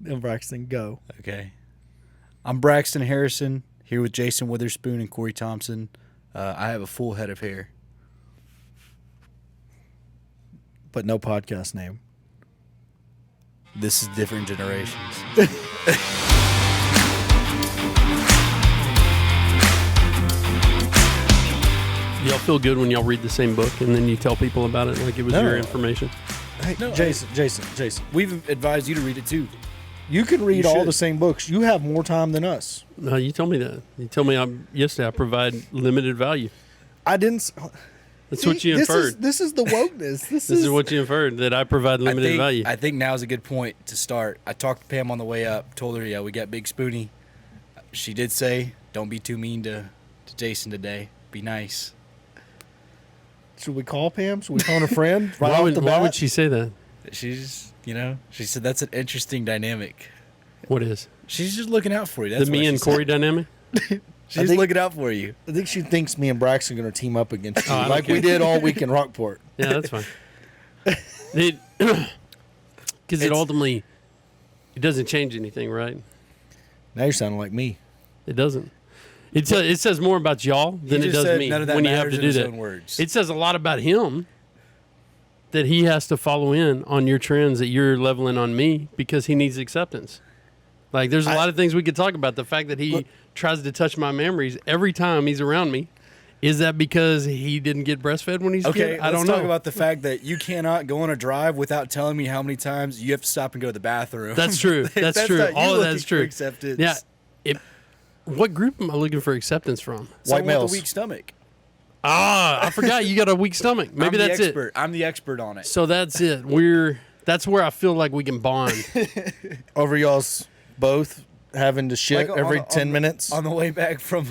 And Braxton, go. Okay. I'm Braxton Harrison, here with Jason Witherspoon and Corey Thompson. I have a full head of hair. But no podcast name. This is Different Generations. Y'all feel good when y'all read the same book and then you tell people about it like it was your information? Hey, No, Jason. We've advised you to read it too. You can read You all should. the same books. You have more time than us. No, you told me that. You told me yesterday I provide limited value. I didn't. That's what you inferred. This is the wokeness. This is what you inferred, that I provide limited value. I think now's a good point to start. I talked to Pam on the way up, told her, yeah, we got Big Spoonie. She did say, don't be too mean to Jason today. Be nice. Should we call Pam? Should we phone a friend? Right why off the bat? would she say that? She's, she said that's an interesting dynamic. What is? She's just looking out for you. That's The me and Corey dynamic? She's looking out for you. I think she thinks me and Braxton are going to team up against you, I don't like we care. did all week in Rockport. Yeah, that's fine. Because it ultimately, it doesn't change anything, right? Now you're sounding like me. It doesn't. It says more about y'all than it does me none of that when you have matters to in do his that. own words. It says a lot about him that he has to follow in on your trends that you're leveling on me because he needs acceptance. Like, there's a lot of things we could talk about. The fact that he tries to touch my memories every time he's around me. Is that because he didn't get breastfed when he's a kid? I don't know. Let's talk about the fact that you cannot go on a drive without telling me how many times you have to stop and go to the bathroom. That's true. That's true. not you All of looking that's for true. acceptance. Yeah. What group am I looking for acceptance from? Someone males. with a weak stomach. I forgot you got a weak stomach. Maybe I'm that's the it. expert. I'm the expert on it. So that's it. That's where I feel like we can bond. Over y'all's both having to shit Like, every 10 minutes. On the way back from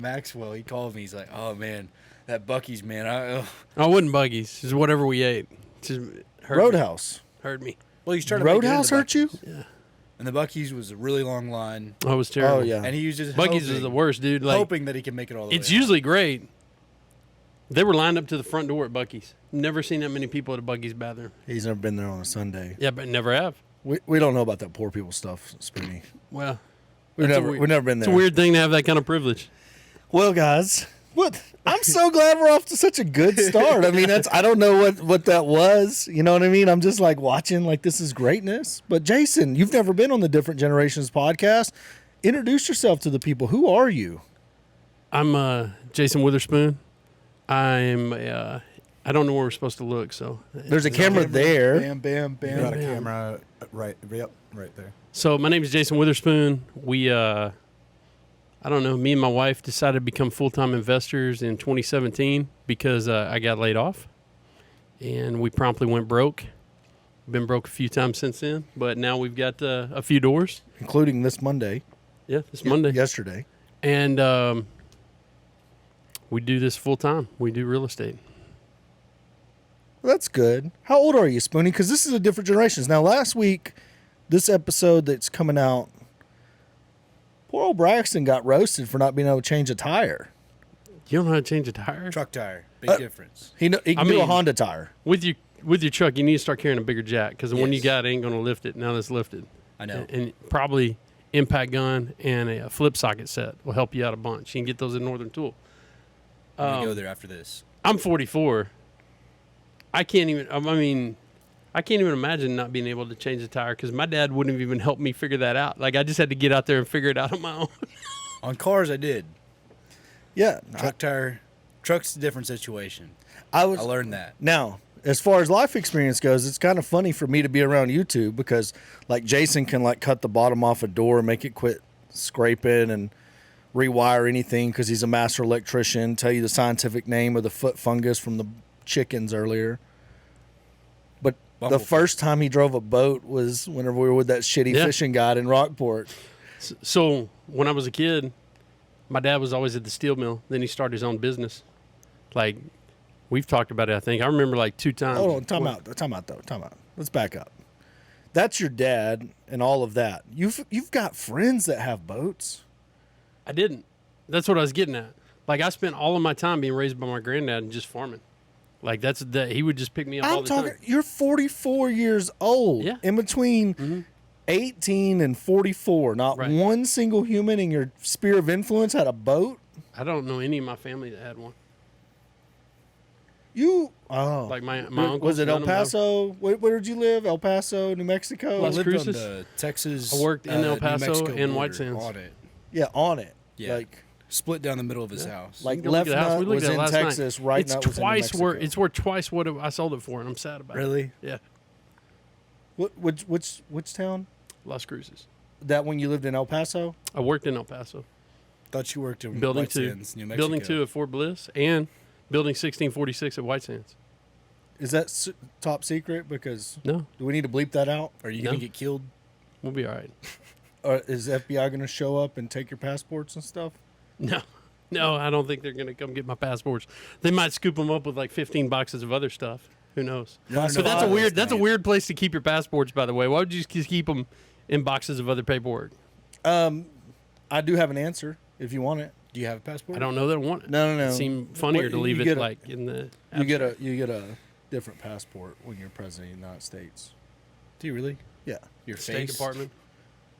Maxwell, he called me. He's like, "Oh man, that Buc-ee's, man." I wouldn't buggies. Just whatever we ate. Just Roadhouse. hurt me. Well, he's trying to make it into Roadhouse hurt you? Yeah. And the Buc-ee's was a really long line, I was terrible. Oh, yeah. and he was just Buggies is the worst, dude. Like, hoping that he can make it all the way. it's usually great. They were lined up to the front door at Buc-ee's. Never seen that many people at a Buc-ee's bathroom. He's never been there on a Sunday. Yeah, but never have. We don't know about that poor people stuff, Spoonie. Well, We've that's never been there. It's a weird thing to have that kind of privilege. Well, guys, I'm so glad we're off to such a good start. I mean, I don't know what that was. You know what I mean? I'm just like watching like this is greatness. But Jason, you've never been on the Different Generations podcast. Introduce yourself to the people. Who are you? I'm Jason Witherspoon. I'm I don't know where we're supposed to look, so There's a camera there. Bam, bam, bam. Got a camera right there. So my name is Jason Witherspoon. We I don't know, me and my wife decided to become full-time investors in 2017 because I got laid off, and we promptly went broke. Been broke a few times since then, but now we've got a few doors. Including this Monday. Yeah, this Monday. Yesterday. And we do this full-time. We do real estate. Well, that's good. How old are you, Spoonie? Because this is a Different Generations. Now, last week, this episode that's coming out, poor old Braxton got roasted for not being able to change a tire. You don't know how to change a tire? Truck tire, big difference. He can do a Honda tire. With your truck, you need to start carrying a bigger jack because the one you Yes. got ain't going to lift it. Now that's lifted. I know. And probably impact gun and a flip socket set will help you out a bunch. You can get those at Northern Tool. I'm gonna go there after this. I'm 44. I can't even imagine not being able to change a tire because my dad wouldn't have even helped me figure that out. Like, I just had to get out there and figure it out on my own. On cars, I did. Yeah. Truck's a different situation. I I learned that. Now, as far as life experience goes, it's kind of funny for me to be around you two because, like, Jason can, like, cut the bottom off a door and make it quit scraping and rewire anything because he's a master electrician, tell you the scientific name of the foot fungus from the chickens earlier. But the first time he drove a boat was whenever we were with that shitty fishing guide in Rockport. So when I was a kid, my dad was always at the steel mill. Then he started his own business. Like, we've talked about it, I think. I remember like 2 times. Hold on, time out. Let's back up. That's your dad and all of that. You've got friends that have boats. I didn't. That's what I was getting at. Like, I spent all of my time being raised by my granddad and just farming. Like, he would just pick me up all the time. You're 44 years old. Yeah. In between 18 and 44. Not Right. one single human in your sphere of influence had a boat. I don't know any of my family that had one. Like my uncle. was it El Paso? Where did you live? El Paso, New Mexico. Las lived on Cruces? the Texas. I worked in El New Paso Mexico and White border Sands. On it. Yeah, on it. Yeah. Like Split down the middle of his house. Like Go look left at the house. nut We looked was at it in last Texas, night. right It's nut was in New twice Mexico. worth. It's worth twice what I sold it for, and I'm sad about it. Really? Yeah, Which town? Las Cruces. That when you lived in El Paso? I worked in El Paso. Thought you worked in Building White 2. Sands, New Mexico. Building 2 at Fort Bliss and Building 1646 at White Sands. Is that top secret? Because No, do we need to bleep that out? Are you No. gonna get killed? we'll be all right. Or is the FBI going to show up and take your passports and stuff? No, I don't think they're going to come get my passports. They might scoop them up with like 15 boxes of other stuff. Who knows? No, But that's no, a weird place to keep your passports, by the way. Why would you just keep them in boxes of other paperwork? I do have an answer if you want it. Do you have a passport? I don't know that I want it. No. It seemed funnier What- to leave you it get a- like in the. You get a different passport when you're president of the United States. Do you really? Yeah. Your State face? Department.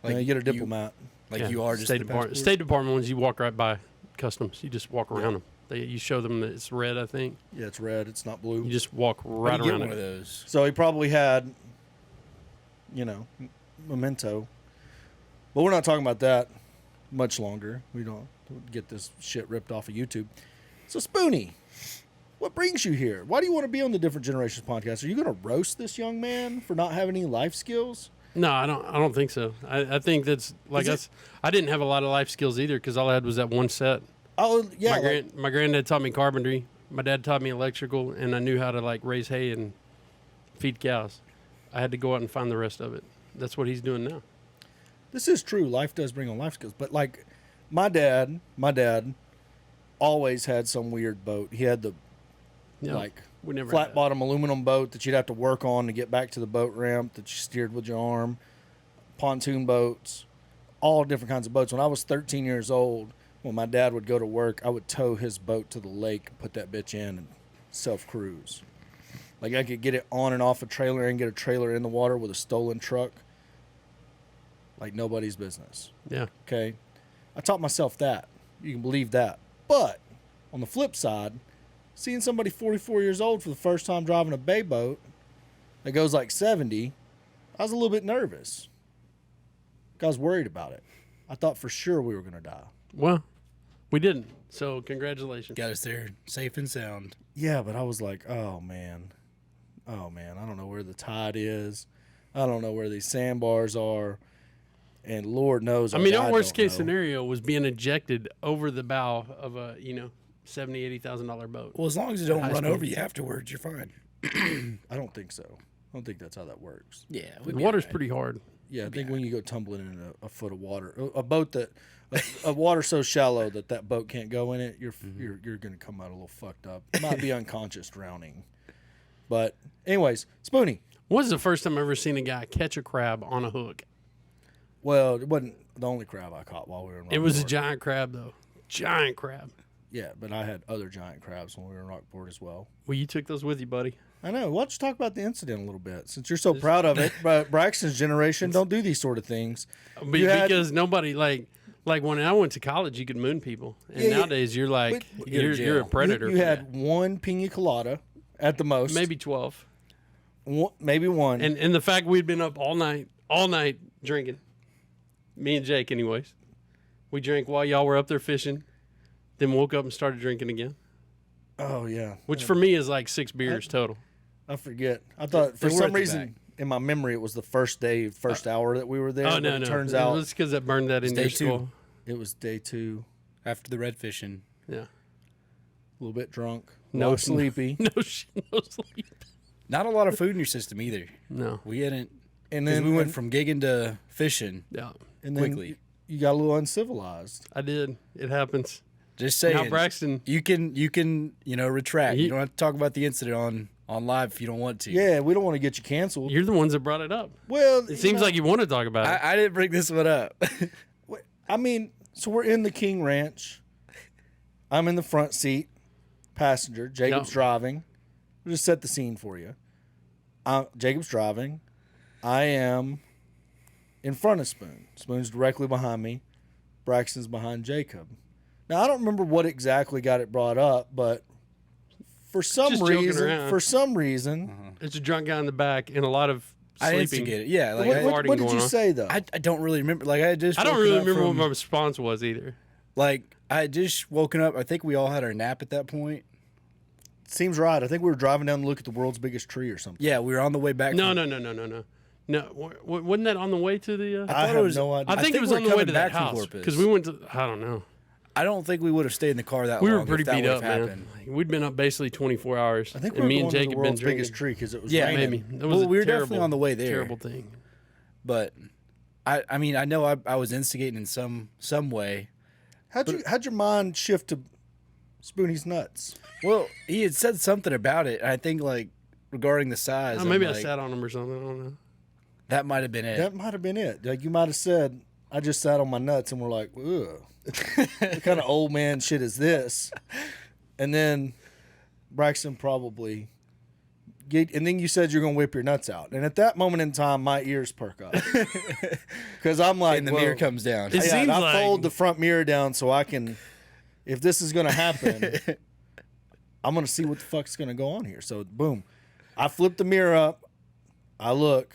Like you get a diplomat. Yeah, you are just State the Department. passport? State Department ones, you walk right by customs. You just walk around them. You show them that it's red, I think. Yeah, it's red. It's not blue. You just walk How right do you around get one it. of those. So he probably had, memento. But we're not talking about that much longer. We don't get this shit ripped off of YouTube. So Spoonie, what brings you here? Why do you want to be on the Different Generations podcast? Are you going to roast this young man for not having any life skills? No, I don't think so. I think that's like us. I didn't have a lot of life skills either because all I had was that one set. Oh yeah, My granddad taught me carpentry. My dad taught me electrical, and I knew how to like raise hay and feed cows. I had to go out and find the rest of it. That's what he's doing now. this is true. Life does bring on life skills, but like my dad always had some weird boat. He had the Yeah, like we never had flat that. bottom aluminum boat that you'd have to work on to get back to the boat ramp that you steered with your arm, pontoon boats, all different kinds of boats. When I was 13 years old, when my dad would go to work, I would tow his boat to the lake and put that bitch in and self-cruise. Like I could get it on and off a trailer and get a trailer in the water with a stolen truck like nobody's business. Yeah. Okay? I taught myself that. You can believe that. But on the flip side, seeing somebody 44 years old for the first time driving a bay boat that goes like 70, I was a little bit nervous. I was worried about it. I thought for sure we were going to die. Well, we didn't. So congratulations. Got us there safe and sound. Yeah, but I was like, oh man, I don't know where the tide is. I don't know where these sandbars are. And Lord knows. I mean, our worst don't case know. scenario was being ejected over the bow of a $70,000-$80,000 boat. Well, as long as it don't High run speed. over you afterwards, you're fine. I don't think so. I don't think that's how that works. Yeah, The water's pretty hard. Yeah, I think when you go tumbling in a foot of water, a boat that a water so shallow that boat can't go in it, you're going to come out a little fucked up. You might be unconscious drowning. But anyways, Spoonie. When was the first time I ever seen a guy catch a crab on a hook? Well, it wasn't the only crab I caught while we were in Rockport. It was a giant crab, though. Giant crab. Yeah, but I had other giant crabs when we were in Rockport as well. Well, you took those with you, buddy. I know. Why don't you talk about the incident a little bit? Since you're so proud of it, but Braxton's generation don't do these sort of things. Because nobody like when I went to college, you could moon people, and Yeah, yeah. nowadays you're like But- you're a predator. You for had one pina colada at the most. that. Maybe 12, maybe one. and the fact we'd been up all night drinking. Me and Jake, anyways, we drank while y'all were up there fishing, then woke up and started drinking again. oh yeah, Which for me is like 6 beers total. I forget. I thought for They were some at the reason back. in my memory it was the first hour that we were there. Oh but no, it no! turns it out was because I burned that into day your 2. skull. it was day 2. After the red fishing. Yeah. A little bit drunk, No sleepy, No sleep. Not a lot of food in your system either. No. We hadn't. and Because then we went from gigging to fishing Yeah. and then quickly. you got a little uncivilized. I did. It happens. Just saying. Now Braxton. You can retract. He- You don't have to talk about the incident on live if you don't want to. Yeah, we don't want to get you canceled. You're the ones that brought it up. Well, It seems like you want to talk about it. I didn't bring this one up. I mean, so we're in the King Ranch. I'm in the front seat, passenger. Jacob's Yep. driving. We'll just set the scene for you. Jacob's driving. I am in front of Spoon. Spoon's directly behind me. Braxton's behind Jacob. Now, I don't remember what exactly got it brought up, but for some Just joking reason, around. It's a drunk guy in the back and a lot of I sleeping. instigated it. Yeah, like what did you say, though? I don't really remember. Like I just I don't woken really up remember what from- my response was either. Like I had just woken up. I think we all had our nap at that point. Seems right. I think we were driving down to look at the world's biggest tree or something. Yeah, we were on the way back. No. from- No, wasn't that on the way to the? I thought it have was- no idea. I think it was we're on the way coming to that back from house Corpus. because we went to. I don't know. I don't think we would have stayed in the car that We long. were pretty if that beat would up, have man. happened. Like, we'd been up basically 24 hours. I think we and were me going and to Jake the had been world's drinking. biggest tree because it was Yeah, raining. Maybe that was Well, a we were terrible, definitely on the way there. Terrible thing. But I mean, I know I was instigating in some way. How'd your mind shift to Spoonie's nuts? Well, he had said something about it. I think like regarding the size. Maybe I'm I like, sat on him or something. I don't know. That might have been it. That might have been it. Like you might have said, I just sat on my nuts and we're like, ugh. What kind of old man shit is this? And then Braxton probably and then you said you're gonna whip your nuts out. And at that moment in time my ears perk up. Because I'm like, and the whoa. mirror comes down. It Yeah, seems and I like- fold the front mirror down so I can, if this is gonna happen, I'm gonna see what the fuck's gonna go on here. So boom, I flip the mirror up, I look,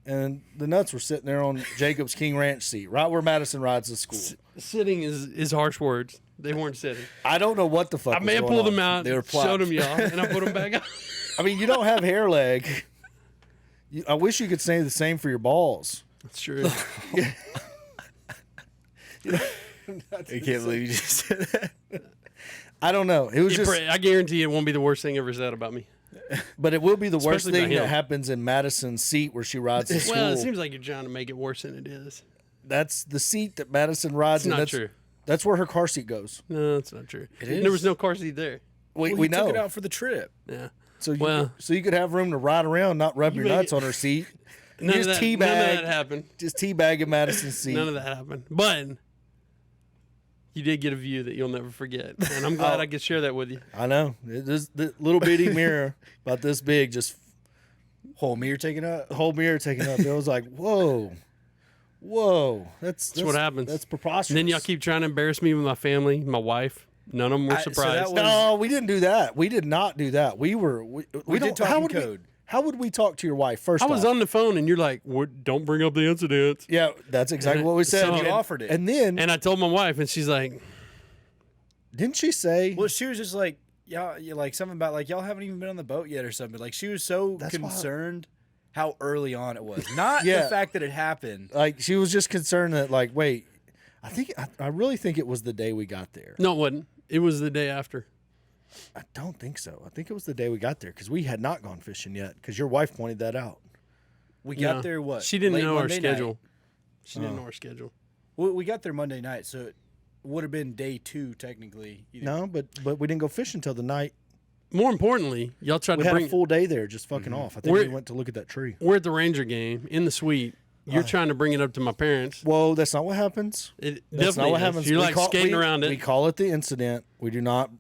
and the nuts were sitting there on Jacob's King Ranch seat, right where Madison rides to school. Sitting is harsh words. They weren't sitting. I don't know what the fuck. I was may have going pulled on. them out, They were showed plopped. them y'all, and I put them back on. I mean, you don't have hair leg. I wish you could say the same for your balls. That's true. I can't believe you just said that. I don't know. It was just, I guarantee it won't be the worst thing ever said about me. but it will be the worst Especially by thing that him. happens in Madison's seat where she rides to school. Well, it seems like you're trying to make it worse than it is. That's the seat that Madison rides. It's and not that's, true. That's where her car seat goes. No, that's not true. is. There was no car seat there. We He know. took it out for the trip. Yeah. So you, Well- so you could have room to ride around, not rub your make nuts it- on her seat. None of, Just that, none of that teabag, happened. just teabag in Madison's seat. None of that happened. But you did get a view that you'll never forget. And I'm glad I could share that with you. I know. It is the little bitty mirror about this big, just Whole mirror taken up. whole mirror taken up. It was like, whoa, that's what happens. That's preposterous. And then y'all keep trying to embarrass me with my family, my wife. None of them were So that surprised. was- No, we didn't do that. We did not do that. We did don't. talk How in would code. How would we talk to your wife first? I was off? on the phone and you're like, don't bring up the incident. Yeah, that's exactly what we said. So- and, You offered it. and then And I told my wife, and she's like, didn't she say? Well, she was just like, y'all, like something about like y'all haven't even been on the boat yet or something. Like she was so That's why- concerned how early on it was, not Yeah. the fact that it happened. Like she was just concerned that like, wait, I really think it was the day we got there. no, it wasn't. It was the day after. I don't think so. I think it was the day we got there because we had not gone fishing yet because your wife pointed that out. We No. got there what? She didn't late know our Monday schedule. night. She didn't know our schedule. We got there Monday night, so it would have been day 2 technically. Either. No, but we didn't go fishing until the night. More importantly, y'all tried We to had bring. a full day there, just fucking off. I think We're- we went to look at that tree. We're at the Ranger game in the suite. You're trying to bring it up to my parents. Whoa, that's not what happens. It That's definitely not what is. happens. You're We like call- skating we- around We it. call it the incident. We do not.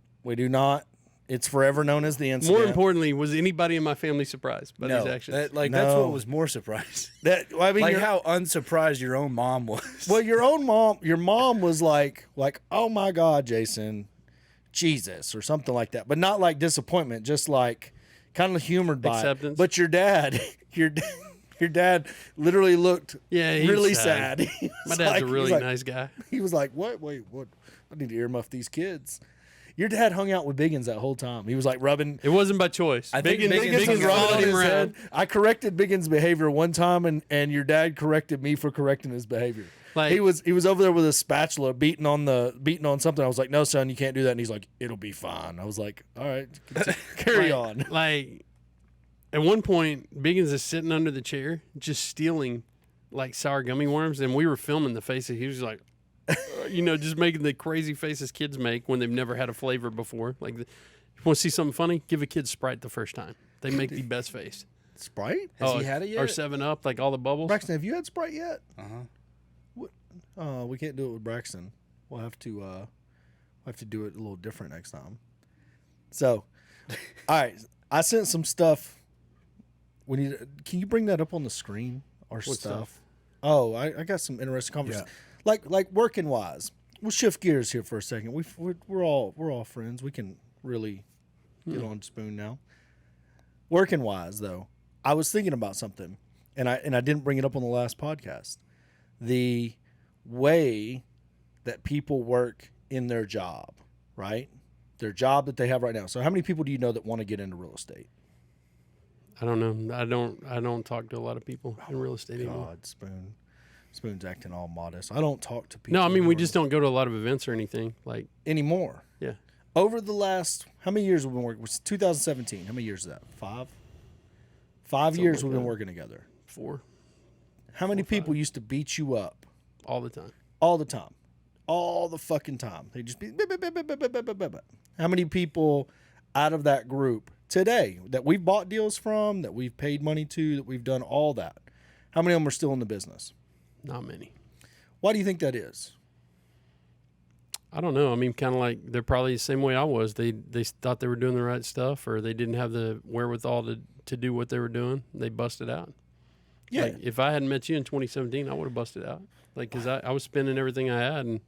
It's forever known as the incident. More importantly, was anybody in my family surprised by No, these actions? that's No. what was more surprised. I mean, Like your- how unsurprised your own mom was. well, your mom was like, oh my God, Jason, Jesus, or something like that, but not like disappointment, just like kind of humored by Acceptance. it. But your dad, your dad literally looked Yeah, he's really sad. sad. He my was dad's like- a he really was like- nice guy. He was like, what? Wait, what? I need to earmuff these kids. Your dad hung out with Biggins that whole time. He was like rubbing. It wasn't by choice. I think Biggins Biggins Biggins hung out rubbing with his him head. around. I corrected Biggins' behavior one time, and your dad corrected me for correcting his behavior. Like- he was over there with a spatula beating on something. I was like, no, son, you can't do that. And he's like, it'll be fine. I was like, all right, carry on. Like, at one point, Biggins is sitting under the chair, just stealing like sour gummy worms, and we were filming the faces. He was like, just making the crazy faces kids make when they've never had a flavor before. Like, you want to see something funny? Give a kid Sprite the first time. They make the best face. Sprite? Has he had it yet? Or 7-Up, like all the bubbles. Braxton, have you had Sprite yet? Uh-huh. We can't do it with Braxton. We'll have to do it a little different next time. So, all right, I sent some stuff. Can you bring that up on the screen? Our What stuff. Oh, I got some interesting conversations. Yeah. Like working wise. We'll shift gears here for a second. We're all friends. We can really get on Spoon now. Working wise though, I was thinking about something, and I didn't bring it up on the last podcast. The way that people work in their job, right? Their job that they have right now. So how many people do you know that want to get into real estate? I don't know. I don't talk to a lot of people in real estate anymore. God, Spoon's acting all modest. I don't talk to people. No, I mean we anymore. just don't go to a lot of events or anything. Like anymore. yeah, Over the last, how many years have we been working? It was 2017. How many years is that? 5? 5 years like we've been that. working together. 4 How many people used to beat you up all the time. all the time? All the fucking time. They just be. How many people out of that group today that we've bought deals from, that we've paid money to, that we've done all that? How many of them are still in the business? Not many. Why do you think that is? I don't know. I mean, kind of like they're probably the same way I was. They thought they were doing the right stuff, or they didn't have the wherewithal to do what they were doing. They busted out. Yeah. Like, if I hadn't met you in 2017, I would have busted out. Like, because I was spending everything I had and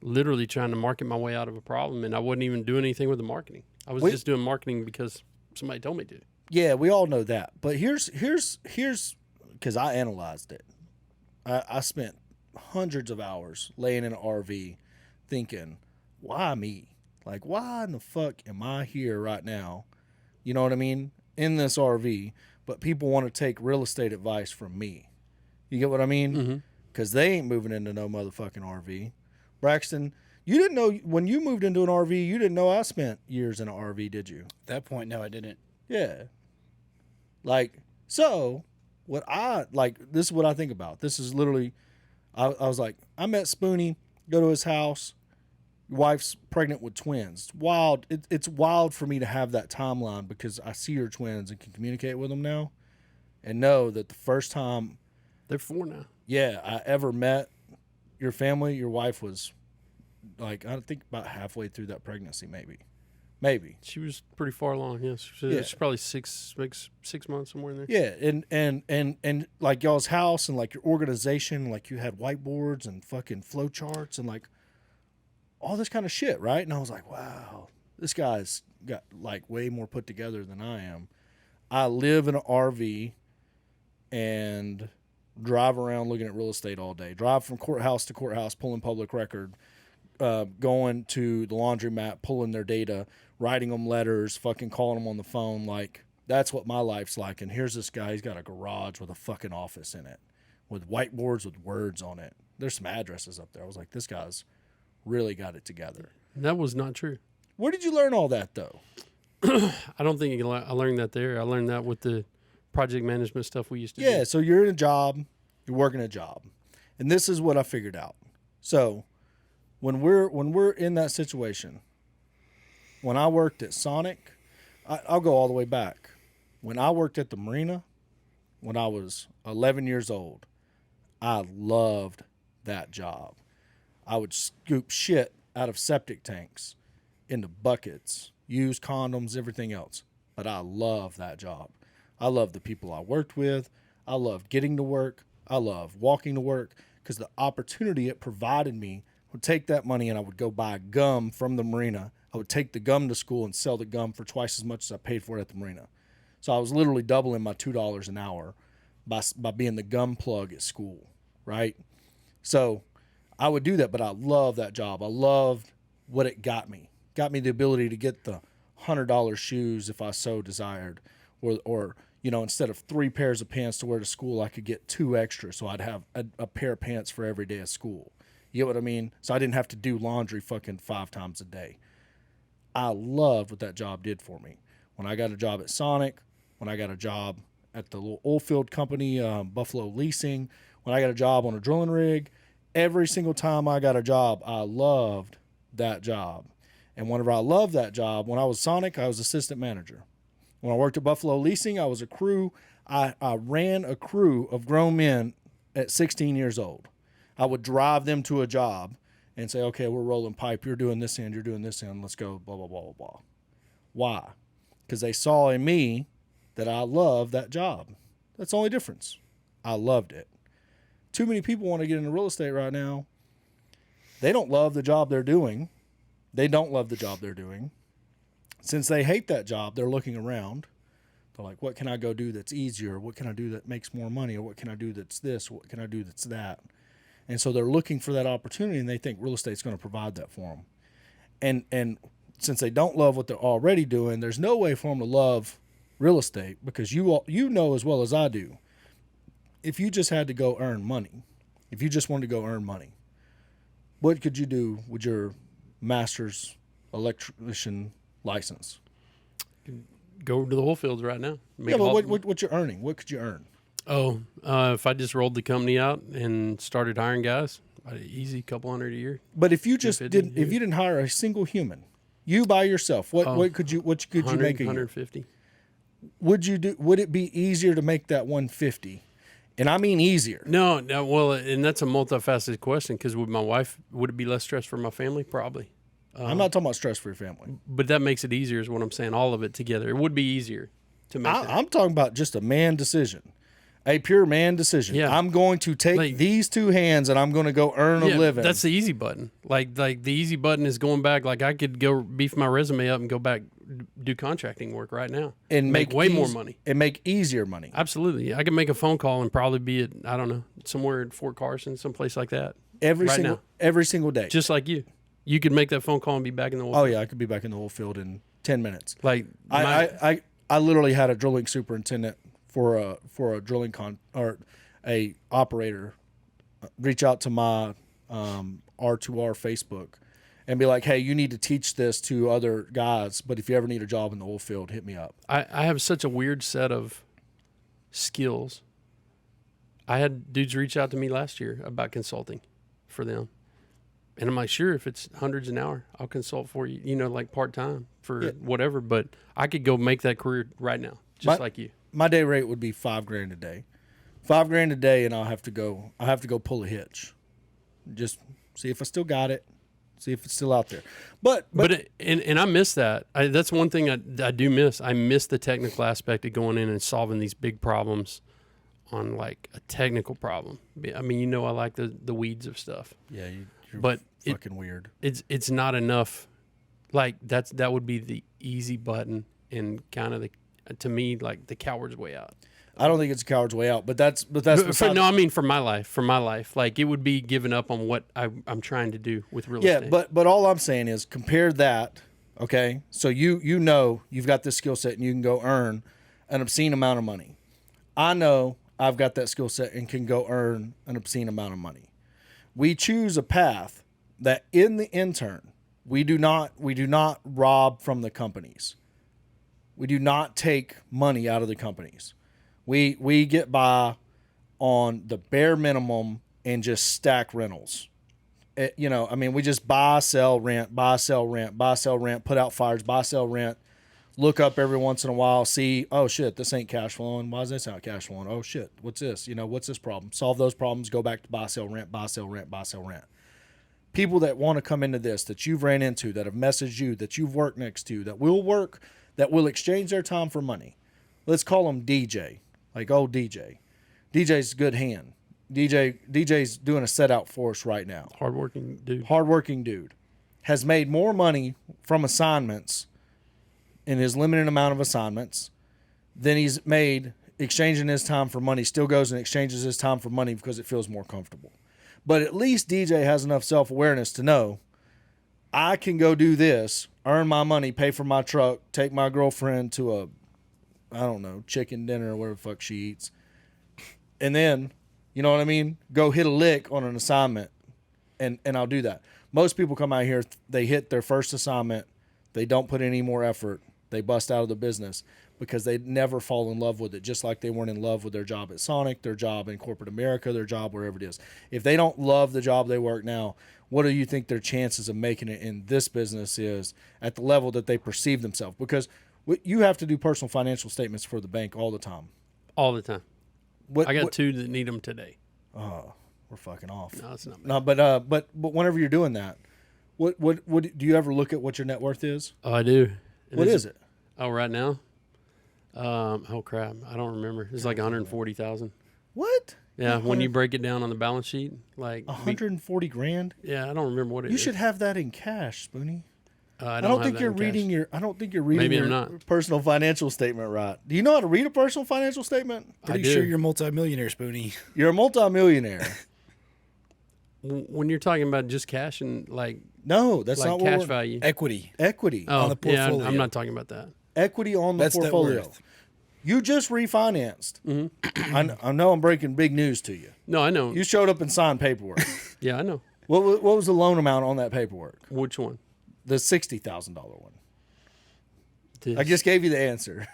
literally trying to market my way out of a problem, and I wasn't even doing anything with the marketing. I was just doing marketing because somebody told me to. Yeah, we all know that. But here's because I analyzed it. I spent hundreds of hours laying in an RV thinking, why me? Like, why in the fuck am I here right now? You know what I mean? In this RV, but people want to take real estate advice from me. You get what I mean? Because they ain't moving into no motherfucking RV. Braxton, you didn't know when you moved into an RV, you didn't know I spent years in an RV, did you? At that point, no, I didn't. Yeah. Like, so what I like, this is what I think about. This is literally, I was like, I met Spoonie, go to his house. Your wife's pregnant with twins. It's wild. It's wild for me to have that timeline because I see her twins and can communicate with them now and know that the first time, They're 4 now. yeah, I ever met your family, your wife was like, I think about halfway through that pregnancy, maybe. She was pretty far along. Yes, Yeah. she's probably 6 months somewhere in there. Yeah, and like y'all's house and like your organization, like you had whiteboards and fucking flow charts and like all this kind of shit, right? And I was like, wow, this guy's got like way more put together than I am. I live in an RV and drive around looking at real estate all day. Drive from courthouse to courthouse, pulling public record, going to the laundromat, pulling their data, writing them letters, fucking calling them on the phone. Like, that's what my life's like. And here's this guy, he's got a garage with a fucking office in it with whiteboards with words on it. There's some addresses up there. I was like, this guy's really got it together. That was not true. Where did you learn all that, though? I don't think I learned that there. I learned that with the project management stuff we used to do. Yeah, so you're in a job, you're working a job. And this is what I figured out. So when we're in that situation, when I worked at Sonic, I'll go all the way back. When I worked at the marina, when I was 11 years old, I loved that job. I would scoop shit out of septic tanks into buckets, use condoms, everything else. But I love that job. I love the people I worked with. I loved getting to work. I love walking to work because the opportunity it provided me. I would take that money and I would go buy gum from the marina. I would take the gum to school and sell the gum for twice as much as I paid for it at the marina. So I was literally doubling my $2 an hour by being the gum plug at school, right? So I would do that, but I love that job. I loved what it got me. Got me the ability to get the $100 shoes if I so desired, or you know, instead of 3 pairs of pants to wear to school, I could get 2 extra, so I'd have a pair of pants for every day of school. You get what I mean? So I didn't have to do laundry fucking 5 times a day. I loved what that job did for me. When I got a job at Sonic, when I got a job at the little oil field company, Buffalo Leasing, when I got a job on a drilling rig, every single time I got a job, I loved that job. And whenever I loved that job, when I was Sonic, I was assistant manager. When I worked at Buffalo Leasing, I was a crew. I ran a crew of grown men at 16 years old. I would drive them to a job and say, okay, we're rolling pipe. You're doing this end. You're doing this end. Let's go, blah, blah, blah, blah, blah. Why? Because they saw in me that I loved that job. That's the only difference. I loved it. too many people want to get into real estate right now. They don't love the job they're doing. They don't love the job they're doing. Since they hate that job, they're looking around. They're like, what can I go do that's easier? What can I do that makes more money? Or what can I do that's this? What can I do that's that? And so they're looking for that opportunity, and they think real estate's going to provide that for them. And since they don't love what they're already doing, there's no way for them to love real estate, because you know as well as I do, if you just had to go earn money, if you just wanted to go earn money, what could you do with your master's electrician license? Go to the oil fields right now. Yeah, but what you're earning? What could you earn? Oh, if I just rolled the company out and started hiring guys, easy, couple hundred a year. But if you just didn't, if you didn't hire a single human, you by yourself, what could you make a year? 150. Would it be easier to make that 150? And I mean easier. No. Well, and that's a multifaceted question, because with my wife, would it be less stress for my family? Probably. I'm not talking about stress for your family. But that makes it easier is what I'm saying. All of it together. It would be easier to make that. I'm talking about just a man decision. A pure man decision. Yeah. I'm going to take these two hands and I'm going to go earn a living. That's the easy button. Like the easy button is going back. Like I could go beef my resume up and go back do contracting work right now and make way more money and make easier money. Absolutely. I could make a phone call and probably be at, I don't know, somewhere at Fort Carson, someplace like that. Every single day. Just like you. You could make that phone call and be back in the oil field. Oh yeah, I could be back in the oil field in 10 minutes. Like I literally had a drilling superintendent for a drilling or a operator reach out to my R2R Facebook and be like, hey, you need to teach this to other guys, but if you ever need a job in the oil field, hit me up. I have such a weird set of skills. I had dudes reach out to me last year about consulting for them. And I'm like, sure, if it's hundreds an hour, I'll consult for you, like part-time for whatever. But I could go make that career right now, like you. My day rate would be $5,000 a day. $5,000 a day, and I'll have to go pull a hitch. Just see if I still got it. See if it's still out there. But I miss that. That's one thing I do miss. I miss the technical aspect of going in and solving these big problems on like a technical problem. I mean, I like the weeds of stuff. Yeah, you're but fucking weird. It's not enough. Like that would be the easy button and kind of to me, like the coward's way out. I don't think it's a coward's way out, but that's I mean for my life, like it would be giving up on what I'm trying to do with real estate. Yeah, but all I'm saying is compare that. Okay, so you've got this skill set and you can go earn an obscene amount of money. I know I've got that skill set and can go earn an obscene amount of money. We choose a path that in the intern we do not rob from the companies. We do not take money out of the companies. We get by on the bare minimum and just stack rentals. We just buy, sell, rent, put out fires, buy, sell, rent, look up every once in a while, see, oh shit, this ain't cash flowing. Why is this not cash flowing? Oh shit, what's this? What's this problem? Solve those problems, go back to buy, sell, rent, buy, sell, rent, buy, sell, rent. People that want to come into this, that you've ran into, that have messaged you, that you've worked next to, that will exchange their time for money. Let's call them DJ, like old DJ. DJ's a good hand. DJ's doing a set out for us right now. Hardworking dude. Has made more money from assignments in his limited amount of assignments than he's made exchanging his time for money. Still goes and exchanges his time for money because it feels more comfortable. But at least DJ has enough self-awareness to know I can go do this, earn my money, pay for my truck, take my girlfriend to chicken dinner or whatever the fuck she eats. And then, you know what I mean? Go hit a lick on an assignment and I'll do that. Most people come out here, they hit their first assignment, they don't put any more effort, they bust out of the business because they never fall in love with it, just like they weren't in love with their job at Sonic, their job in corporate America, their job wherever it is. If they don't love the job they work now, what do you think their chances of making it in this business is at the level that they perceive themselves? Because you have to do personal financial statements for the bank all the time. All the time. I got two that need them today. Oh, we're fucking off. No, it's not. No, but whenever you're doing that, what do you ever look at what your net worth is? Oh, I do. What is it? Oh, right now? Oh crap! I don't remember. It's like 140,000. What? Yeah, when you break it down on the balance sheet, like 140 grand. yeah, I don't remember what it You is. should have that in cash, Spoonie. I don't have think that you're in cash. reading your. I don't think you're reading Maybe your I'm not. personal financial statement right. Do you know how to read a personal financial statement? Pretty do. sure you're a multimillionaire, Spoonie. You're a multimillionaire. When you're talking about just cash and like No, that's like not what cash we're- value. Equity. Equity. Oh, the yeah, portfolio. I'm not talking about that. Equity on the That's net portfolio. worth. You just refinanced. Mm-hmm. I know I'm breaking big news to you. No, I know. You showed up and signed paperwork. Yeah, I know. What was the loan amount on that paperwork? Which one? The $60,000 one. I just gave you the answer.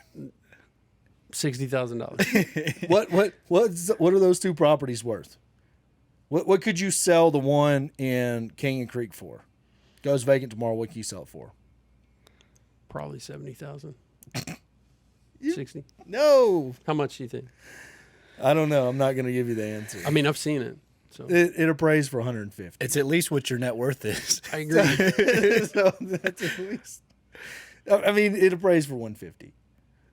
$60,000. What are those two properties worth? What could you sell the one in Canyon Creek for? Goes vacant tomorrow. What can you sell it for? Probably 70,000. 60. No, How much do you think? I don't know. I'm not going to give you the answer. I mean, I've seen it. So It appraised for 150. It's at least what your net worth is. I agree. So that's at least. I mean, it appraised for 150.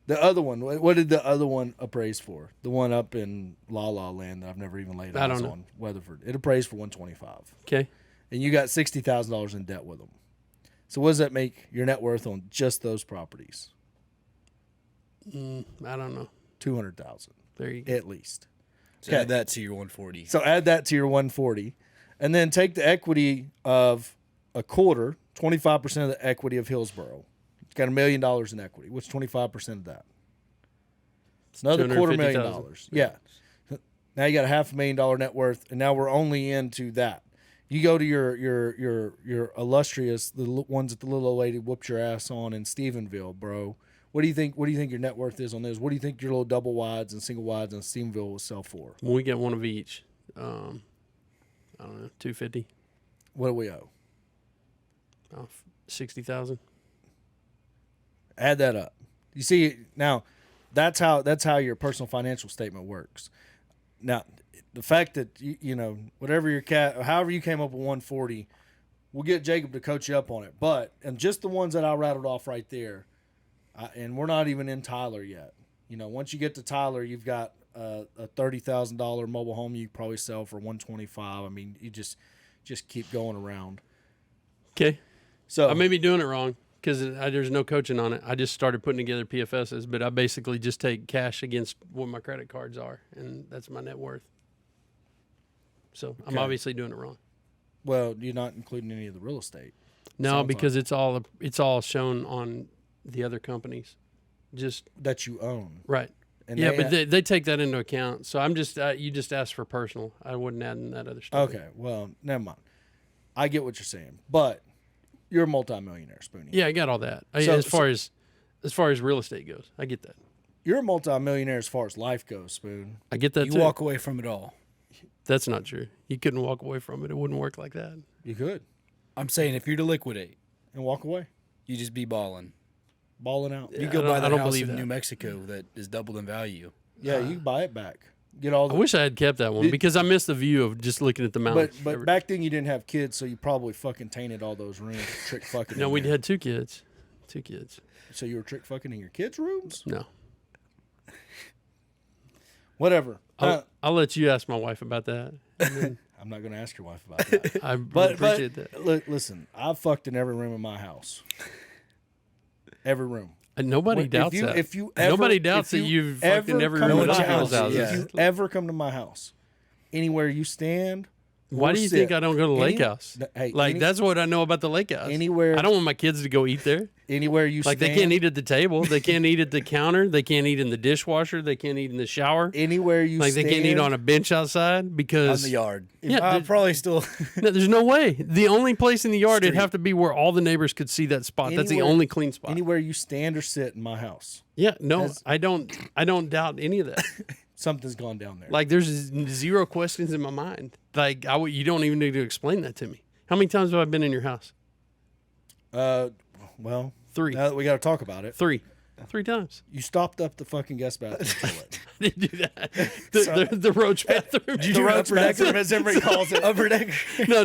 The other one, what did the other one appraise for? The one up in La La Land that I've never even laid I eyes don't know. on, Weatherford. It appraised for 125, Okay. and you got $60,000 in debt with them. So what does that make your net worth on just those properties? I don't know. 200,000 There you go. at least. So add that to your 140. So add that to your 140, and then take the equity of a quarter, 25% of the equity of Hillsboro. It's got $1 million in equity. What's 25% of that? It's another $250,000. Yeah. Now you got a $500,000 net worth, and now we're only into that. You go to your illustrious, the ones that the little old lady whooped your ass on in Stephenville, bro. What do you think? What do you think your net worth is on those? What do you think your little double wides and single wides in Stephenville will sell for? When we get one of each, I don't know, 250. What do we owe? 60,000. Add that up. You see now, that's how your personal financial statement works. Now, the fact that you know whatever your however you came up with 140, we'll get Jacob to coach you up on it. But and just the ones that I rattled off right there, and we're not even in Tyler yet. You know, once you get to Tyler, you've got a $30,000 mobile home you probably sell for 125. I mean, you just keep going around. Okay. So I may be doing it wrong because there's no coaching on it. I just started putting together PFSs, but I basically just take cash against what my credit cards are, and that's my net worth. So I'm Okay. obviously doing it wrong. well, you're not including any of the real estate. No, Sounds because it's all shown on the other companies. Just That you own. right. And Yeah, they but they take that into account. So I'm just you just asked for personal. I wouldn't add in that other stuff. Okay, well, never mind. I get what you're saying, but you're a multimillionaire, Spoonie. Yeah, I got all that. So- As far as real estate goes, I get that. You're a multimillionaire as far as life goes, Spoon. I get that You too. walk away from it all. That's not true. You couldn't walk away from it. It wouldn't work like that. You could I'm saying if you're to liquidate, and walk away, you just be balling. balling out. You Yeah, go I buy don't- I that don't house believe in that. New Mexico that is doubled in value. Yeah, you can buy it back. Get all I the. wish I had kept that one because I missed the view of just looking at the mountains. But back then you didn't have kids, so you probably fucking tainted all those rooms. Trick fucking. no, in we there. had 2 kids. 2 kids. So you were trick fucking in your kids' rooms? No. Whatever. I'll let you ask my wife about that. I'm not going to ask your wife about that. I But appreciate that. Listen, I've fucked in every room in my house. Every room. And nobody If doubts you- that. if you ever- Nobody if doubts that you you've ever fucked in every come room to in my other house, people's houses. If you ever come to my house, anywhere you stand, Why or do you sit, think I don't go to the lake any- house? Hey, Like that's what I know about the lake house. anywhere- I don't want my kids to go eat there. anywhere you Like stand, they can't eat at the table. They can't eat at the counter. They can't eat in the dishwasher. They can't eat in the shower. anywhere you Like stand, they can't eat on a bench outside On because the yard. Yeah, I'll probably still. no, there's no way. The only place in the yard it'd have to be where all the neighbors could see that spot. That's the Anywhere- only clean spot. anywhere you stand or sit in my house, Yeah, no, That's- I don't doubt any of that. something's gone down there. Like there's 0 questions in my mind. Like you don't even need to explain that to me. How many times have I been in your house? Well, 3. now that we got to talk about it, 3 times. you stopped up the fucking guest bathroom toilet. I didn't do that. The roach bathroom. The roach bathroom, as Emery calls it. Upper deck. No.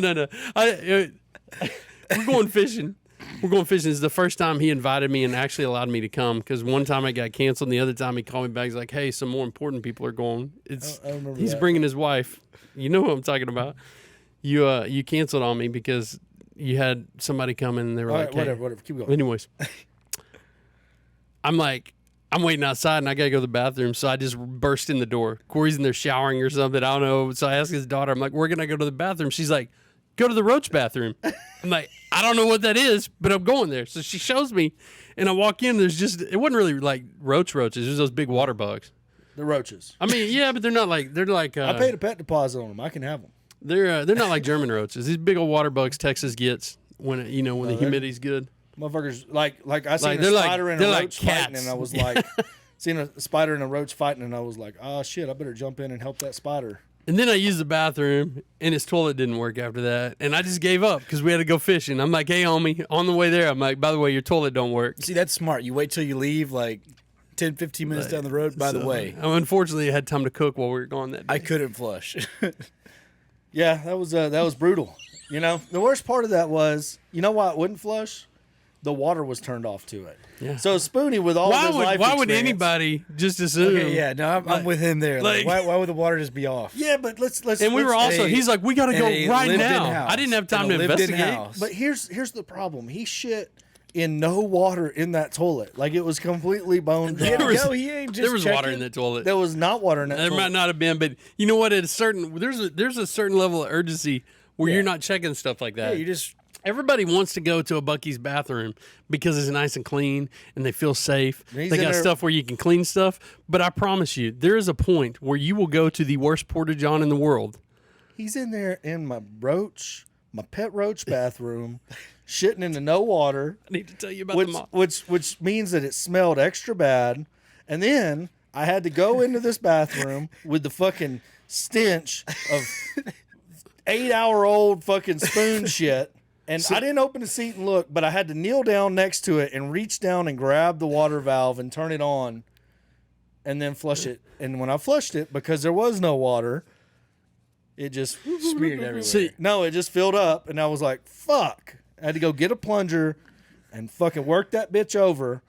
We're going fishing, we're going fishing. This is the first time he invited me and actually allowed me to come, because one time I got canceled, and the other time he called me back. He's like, "Hey, some more important people are going. I remember He's that. bringing his wife. You know what I'm talking about. You canceled on me because you had somebody come in and they were All like, right, hey. whatever. Keep going. Anyways, I'm waiting outside and I gotta go to the bathroom, so I just burst in the door. Corey's in there showering or something. I don't know. So I asked his daughter, I'm like, "Where can I go to the bathroom?" She's like, "Go to the roach bathroom." I'm like, "I don't know what that is, but I'm going there." So she shows me, and I walk in. There's it wasn't really like roaches. There's those big water bugs. The roaches. I mean, yeah, but they're like. I paid a pet deposit on them. I can have them. They're not like German roaches. These big old water bugs Texas gets when the humidity's good. Motherfuckers, like I seen they're a like- spider and they're a like roach fighting, cats. and I was like, seen a spider and a roach fighting, and I was like, oh shit, I better jump in and help that spider. And then I used the bathroom, and his toilet didn't work after that. And I just gave up because we had to go fishing. I'm like, "Hey, homie," on the way there, I'm like, "By the way, your toilet don't work." See, that's smart. You wait till you leave, like 10, 15 minutes down the road. By the So, way, unfortunately, I had time to cook while we were gone that day. I couldn't flush. Yeah, that was brutal. You know, the worst part of that was, you know why it wouldn't flush? The water was turned off to it. Yeah. So Spoonie, with all why his life would experience- anybody just assume? Okay, yeah, no, I'm with him there. Like, like- why would the water just be off? Yeah, but let's. And we were also. a- He's like, "We got to go a right lived-in now." house. I didn't have time In a to lived-in investigate. house. But here's the problem. He shit in no water in that toilet. Like, it was completely bone dry. There was- he ain't just There was water checking. in the toilet. There was not water in that There toilet. might not have been, but you know what? There's a certain level of urgency where Yeah. you're not checking stuff like that. Yeah, you just Everybody wants to go to a Buc-ee's bathroom because it's nice and clean and they feel safe. He's They in got there- stuff where you can clean stuff. But I promise you, there is a point where you will go to the worst porta-john in the world. He's in there in my pet roach bathroom, shitting into no water, I need to tell you about which the moth. which means that it smelled extra bad. And then I had to go into this bathroom with the fucking stench of 8-hour-old fucking spoon shit. And I didn't open the seat and look, but I had to kneel down next to it and reach down and grab the water valve and turn it on and then flush it. And when I flushed it, because there was no water, it just smeared everywhere. See, no, it just filled up, and I was like, fuck. I had to go get a plunger and fucking work that bitch over.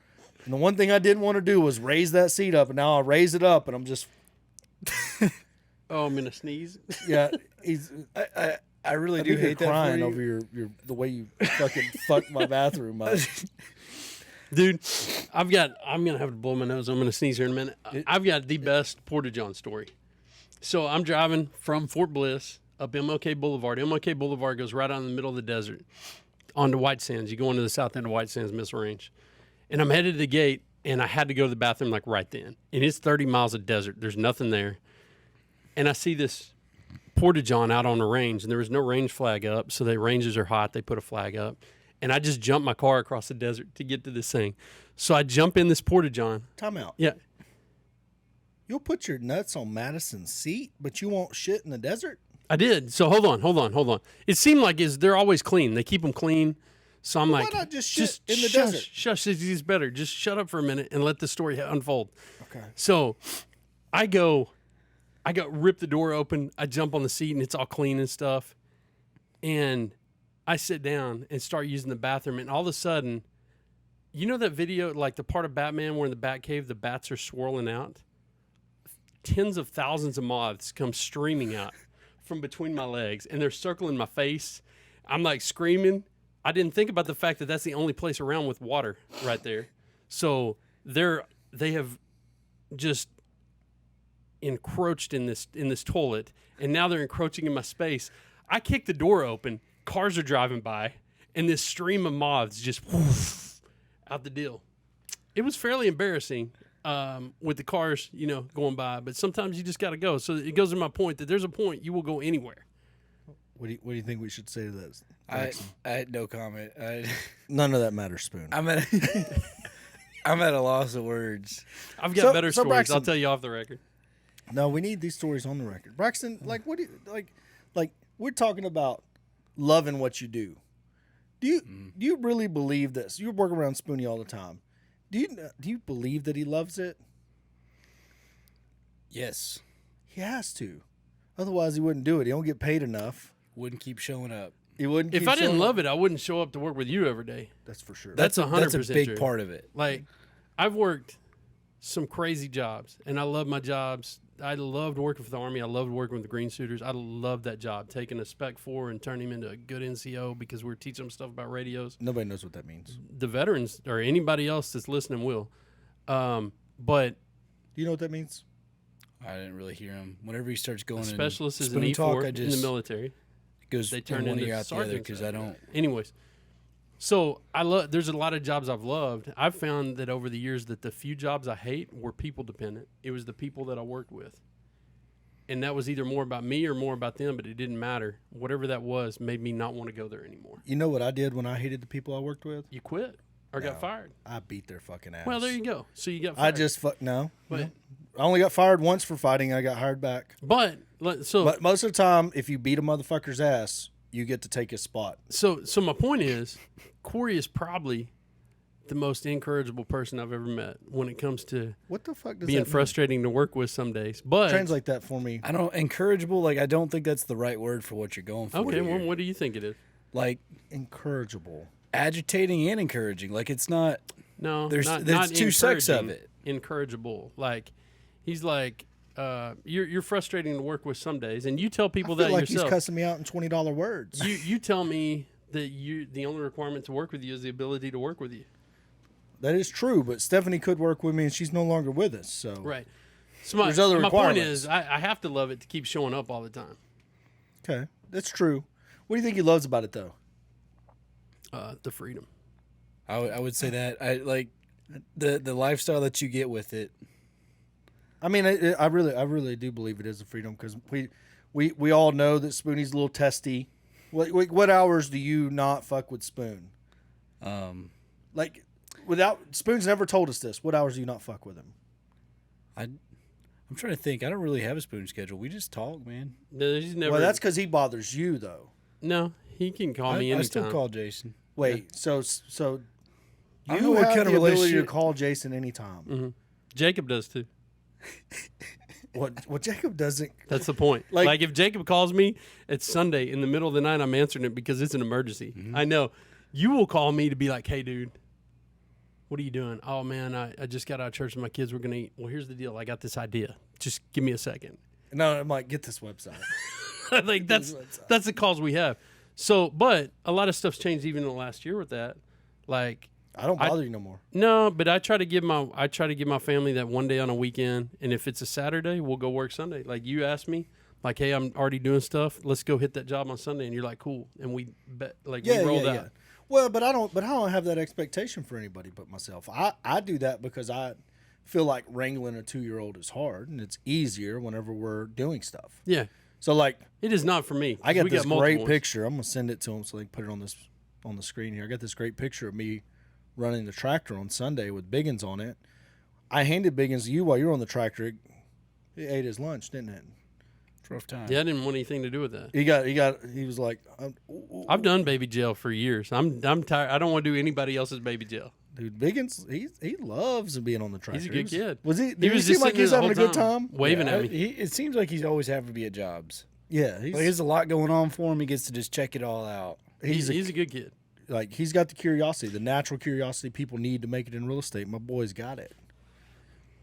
And the one thing I didn't want to do was raise that seat up, and now I raise it up, and I'm just, oh, I'm going to sneeze. yeah, I really I do think you're hate that for crying you. over the way you fucking fucked my bathroom up. Dude, I'm going to have to blow my nose. I'm going to sneeze here in a minute. I've got the best porta-john story. So I'm driving from Fort Bliss up MLK Boulevard. MLK Boulevard goes right out in the middle of the desert onto White Sands. You go into the south end of White Sands Missile Range. And I'm headed to the gate, and I had to go to the bathroom like right then. And it's 30 miles of desert. There's nothing there. And I see this porta-john out on the range, and there was no range flag up, so the ranges are hot. They put a flag up. And I just jumped my car across the desert to get to this thing. So I jump in this porta-john. Time out. Yeah. You'll put your nuts on Madison's seat, but you won't shit in the desert? I did. So hold on. It seemed like they're always clean. They keep them clean. So I'm Why like, not just shit in the shush, desert? Shush, it's better. Just shut up for a minute and let the story unfold. Okay. So I rip the door open. I jump on the seat and it's all clean and stuff. And I sit down and start using the bathroom. And all of a sudden, you know that video, like the part of Batman where in the Batcave, the bats are swirling out? Tens of thousands of moths come streaming out from between my legs, and they're circling my face. I'm like screaming. I didn't think about the fact that that's the only place around with water right there. So they have just encroached in this toilet, and now they're encroaching in my space. I kick the door open. Cars are driving by, and this stream of moths just whoosh, out the deal. It was fairly embarrassing. With the cars, going by, but sometimes you just got to go. So it goes to my point that there's a point you will go anywhere. What do you think we should say to that? I had no comment. None of that matters, Spoon. I'm at a loss of words. I've got So- better so stories. Braxton- I'll tell you off the record. No, we need these stories on the record. Braxton, like, what do you like? We're talking about loving what you do. Do you really believe this? You work around Spoonie all the time. Do you believe that he loves it? Yes. He has to. Otherwise, he wouldn't do it. He don't get paid enough. Wouldn't keep showing up. You wouldn't. If I didn't love it, I wouldn't show up to work with you every day. That's for sure. That's 100% That's a big true. part of it. Like, I've worked some crazy jobs, and I love my jobs. I loved working for the Army. I loved working with the Green Suiters. I loved that job, taking a Spec 4 and turning him into a good NCO because we were teaching them stuff about radios. Nobody knows what that means. The veterans or anybody else that's listening will. But Do you know what that means? I didn't really hear him. Whenever he starts going a specialist in is an spoon talk, E4 I in just the military. it goes They in turn one into ear out the other sergeants. because I don't. Anyways, so there's a lot of jobs I've loved. I've found that over the years that the few jobs I hate were people dependent. It was the people that I worked with. And that was either more about me or more about them, but it didn't matter. Whatever that was made me not want to go there anymore. You know what I did when I hated the people I worked with? You quit or No. got fired. I beat their fucking ass. Well, there you go. So you got I fired. no. But, I only got fired once for fighting. And I got hired back. but Most of the time, if you beat a motherfucker's ass, you get to take his spot. So my point is, Corey is probably the most incorrigible person I've ever met when it comes to What the fuck does being that mean? frustrating to work with some days. But Translate that for me. I don't encourageable. Like I don't think that's the right word for what you're going for. okay, here. well, what do you think it is? Like Incorrigible. agitating and encouraging. Like it's not. No, There's not two sects of encouraging, it. Incorrigible. Like he's like, you're frustrating to work with some days, and you tell people I feel that like yourself. he's cussing me out in $20 words. You tell me that the only requirement to work with you is the ability to work with you. That is true, but Stephanie could work with me, and she's no longer with us. So Right. So my There's other point requirements. is, I have to love it to keep showing up all the time. Okay, that's true. What do you think he loves about it, though? The freedom. I would say that I like the lifestyle that you get with it. I mean, I really do believe it is a freedom because we all know that Spoonie's a little testy. What hours do you not fuck with Spoon? Like, without Spoon's never told us this. What hours do you not fuck with him? I'm trying to think. I don't really have a spoon schedule. We just talk, man. He's never. Well, that's because he bothers you, though. No, he can call me anytime. I still call Jason. Wait, so I don't you know what have kind of the ability to relationship- call Jason anytime. Mm-hmm. Jacob does too. What Jacob doesn't. That's the point. Like- Like if Jacob calls me, it's Sunday in the middle of the night. I'm answering it because it's an emergency. Mm-hmm. I know. You will call me to be like, "Hey, dude, what are you doing? Oh man, I just got out of church and my kids were gonna eat. Well, here's the deal. I got this idea. Just give me a second." No, I'm like, get this website. Like that's the calls we have. So, but a lot of stuff's changed even in the last year with that. Like, I don't bother you no more. no, but I try to give my family that one day on a weekend, and if it's a Saturday, we'll go work Sunday. Like you asked me, like, hey, I'm already doing stuff. Let's go hit that job on Sunday, and you're like, cool, and we rolled out. Well, but I don't have that expectation for anybody but myself. I do that because I feel like wrangling a 2-year-old is hard, and it's easier whenever we're doing stuff. Yeah, So like, it is not for me. I got We this multiple great ones. picture. I'm gonna send it to them so they can put it on the screen here. I got this great picture of me running the tractor on Sunday with Biggins on it. I handed Biggins to you while you were on the tractor. He ate his lunch, didn't it? It's a rough time. Yeah, I didn't want anything to do with that. He was like, I've done baby jail for years. I'm tired. I don't want to do anybody else's baby jail. dude, Biggins, he loves being on the tractor. He's a good kid. Was he? He Did he was seem just like he was sitting having a there good the whole time? waving at me. It seems like he's always happy to be at jobs. Yeah, Like, there's a lot going on for him. He gets to just check it all out. He's a good kid. like he's got the curiosity, the natural curiosity people need to make it in real estate. My boy's got it.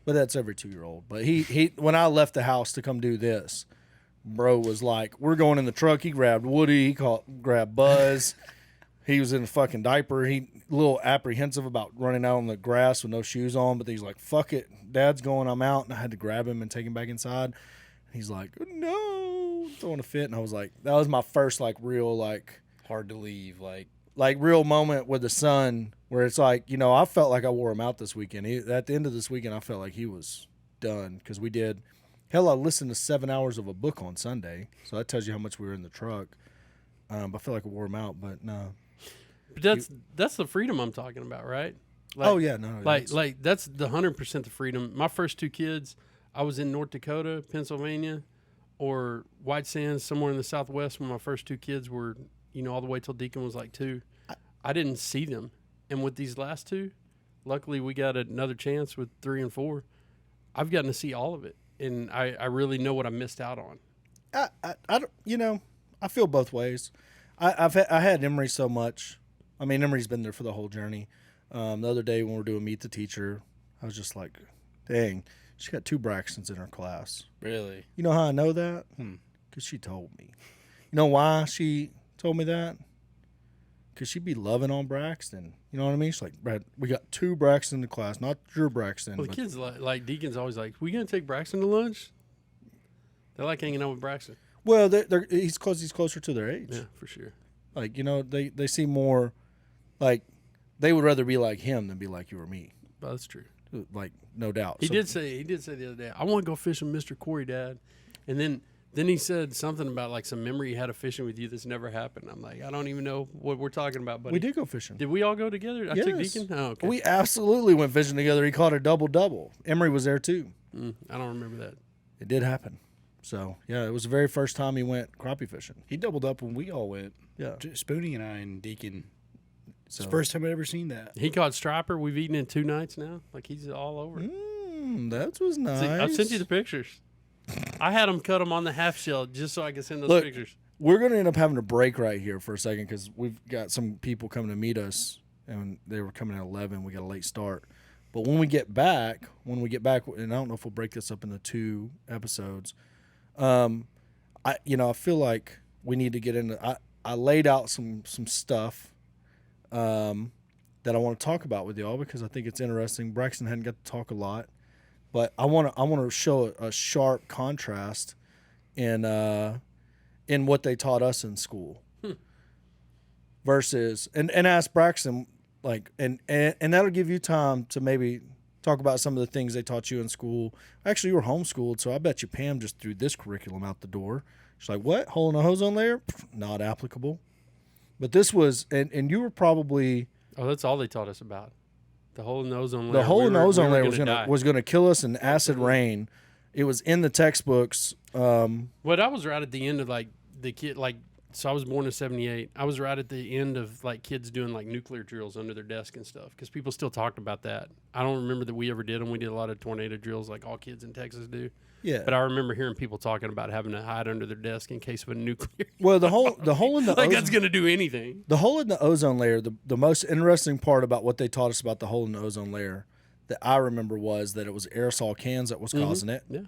But that's every 2-year-old. But he when I left the house to come do this, bro was like, we're going in the truck. He grabbed Woody. He grabbed Buzz. He was in a fucking diaper. He a little apprehensive about running out on the grass with no shoes on. But he's like, fuck it. Dad's going. I'm out. And I had to grab him and take him back inside. And he's like, no. Throwing a fit. And I was like, that was my first like real like Hard to leave. Like real moment with the son where it's like, you know, I felt like I wore him out this weekend. At the end of this weekend, I felt like he was done because we did. Hell, I listened to 7 hours of a book on Sunday, so that tells you how much we were in the truck. I feel like I wore him out, but no. But that's the freedom I'm talking about, right? Oh yeah, no. Like that's the 100% the freedom. My first 2 kids, I was in North Dakota, Pennsylvania, or White Sands, somewhere in the Southwest when my first 2 kids were, you know, all the way till Deacon was like 2. I didn't see them. And with these last 2, luckily we got another chance with 3 and 4. I've gotten to see all of it. And I really know what I missed out on. I don't, you know, I feel both ways. I had Emery so much. I mean, Emery's been there for the whole journey. The other day when we were doing Meet the Teacher, I was just like, dang, she got 2 Braxtons in her class. Really? You know how I know that? Because she told me. You know why she told me that? Because she'd be loving on Braxton. You know what I mean? She's like, Brad, we got 2 Braxton in the class, not your Braxton. Well, the kids like Deacon's always like, we going to take Braxton to lunch? They like hanging out with Braxton. Well, he's closer to their age. Yeah, for sure. Like, you know, they seem more like they would rather be like him than be like you or me. Well, that's true. Like, no doubt. He did say the other day, I want to go fishing with Mr. Corey, Dad. And then he said something about like some memory he had of fishing with you that's never happened. I'm like, I don't even know what we're talking about, buddy. We did go fishing. Did we all go together? I took Deacon? Oh, okay. We absolutely went fishing together. He caught a double-double. Emery was there too. I don't remember that. It did happen. So, yeah, it was the very first time he went crappie fishing. He doubled up when we all went. Yeah. Spoonie and I and Deacon. It's So- the first time I'd ever seen that. He caught striper. We've eaten in 2 nights now. Like, he's all over it. That was nice. See, I've sent you the pictures. I had him cut them on the half shell just so I could send those Look, pictures. We're going to end up having a break right here for a second because we've got some people coming to meet us, and they were coming at 11. We got a late start. But when we get back, and I don't know if we'll break this up into 2 episodes, I feel like we need to get into. I laid out some stuff that I want to talk about with y'all because I think it's interesting. Braxton hadn't got to talk a lot, but I want to show a sharp contrast in what they taught us in school versus and ask Braxton like and that'll give you time to maybe talk about some of the things they taught you in school. Actually, you were homeschooled, so I bet you Pam just threw this curriculum out the door. She's like, what? Hole in the ozone layer? Not applicable. But this was, and you were probably... Oh, that's all they taught us about. The hole in the ozone layer. The hole in the ozone layer die. was gonna kill us in acid rain. It was in the textbooks. Well, I was right at the end of, like, the kid, like, so I was born in 78. I was right at the end of, like, kids doing, like, nuclear drills under their desk and stuff because people still talked about that. I don't remember that we ever did them. We did a lot of tornado drills like all kids in Texas do. Yeah. But I remember hearing people talking about having to hide under their desk in case of a nuclear. Well, the hole in the like ozone, that's going to do anything. the hole in the ozone layer. The most interesting part about what they taught us about the hole in the ozone layer that I remember was that it was aerosol cans that was causing it, Yeah.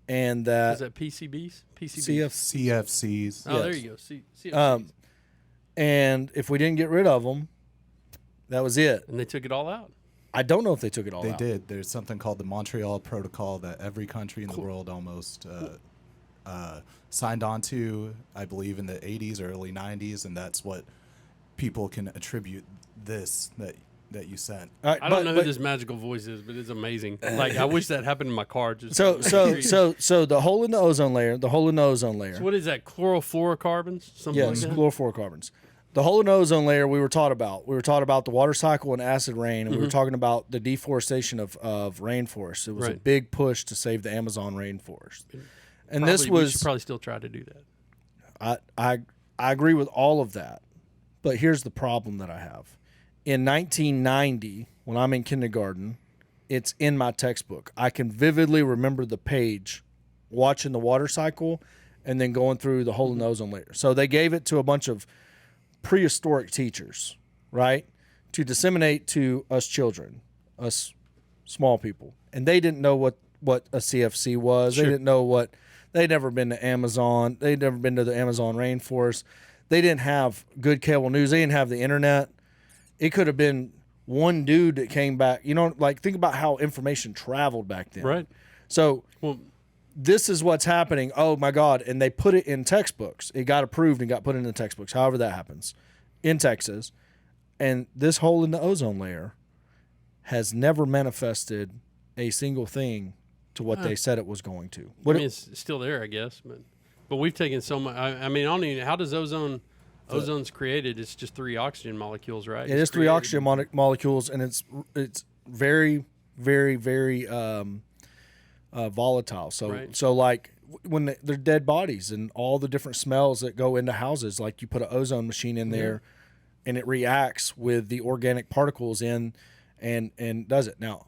and Was that that PCBs? CFCs. Oh, there yes. you go. CFCs. and if we didn't get rid of them, that was it. And they took it all out. I don't know if they took it all They out. did. There's something called the Montreal Protocol that every country in the world almost signed on to, I believe, in the 80s or early 90s, and that's what people can attribute this that you sent. All right, I don't know who this magical voice is, but it's amazing. Like I wish that happened in my car. Just So the hole in the ozone layer, So what is that? Chlorofluorocarbons? Something yes, like that? chlorofluorocarbons. The hole in the ozone layer we were taught about. We were taught about the water cycle and acid rain, and we were talking about the deforestation of rainforests. It was a Right. big push to save the Amazon rainforest. And Probably, this we was should probably still try to do that. I agree with all of that. But here's the problem that I have. In 1990, when I'm in kindergarten, it's in my textbook. I can vividly remember the page watching the water cycle and then going through the hole in the ozone layer. So they gave it to a bunch of prehistoric teachers, right, to disseminate to us children, us small people. And they didn't know what a CFC was. Sure. They didn't know they'd never been to Amazon. They'd never been to the Amazon rainforest. They didn't have good cable news. They didn't have the internet. It could have been one dude that came back. You know, like think about how information traveled back then. Right. So Well, this is what's happening. Oh my God. And they put it in textbooks. It got approved and got put in the textbooks. However that happens in Texas. And this hole in the ozone layer has never manifested a single thing to what they said it was going to. I mean, it's still there, I guess, but we've taken so much. I mean, I don't even. How does ozone's created? It's just 3 oxygen molecules, right? It is 3 oxygen molecules, and it's very, very, very volatile. So Right. so like when they're dead bodies and all the different smells that go into houses, like you put an ozone machine in there, and it reacts with the organic particles in, and does it. Now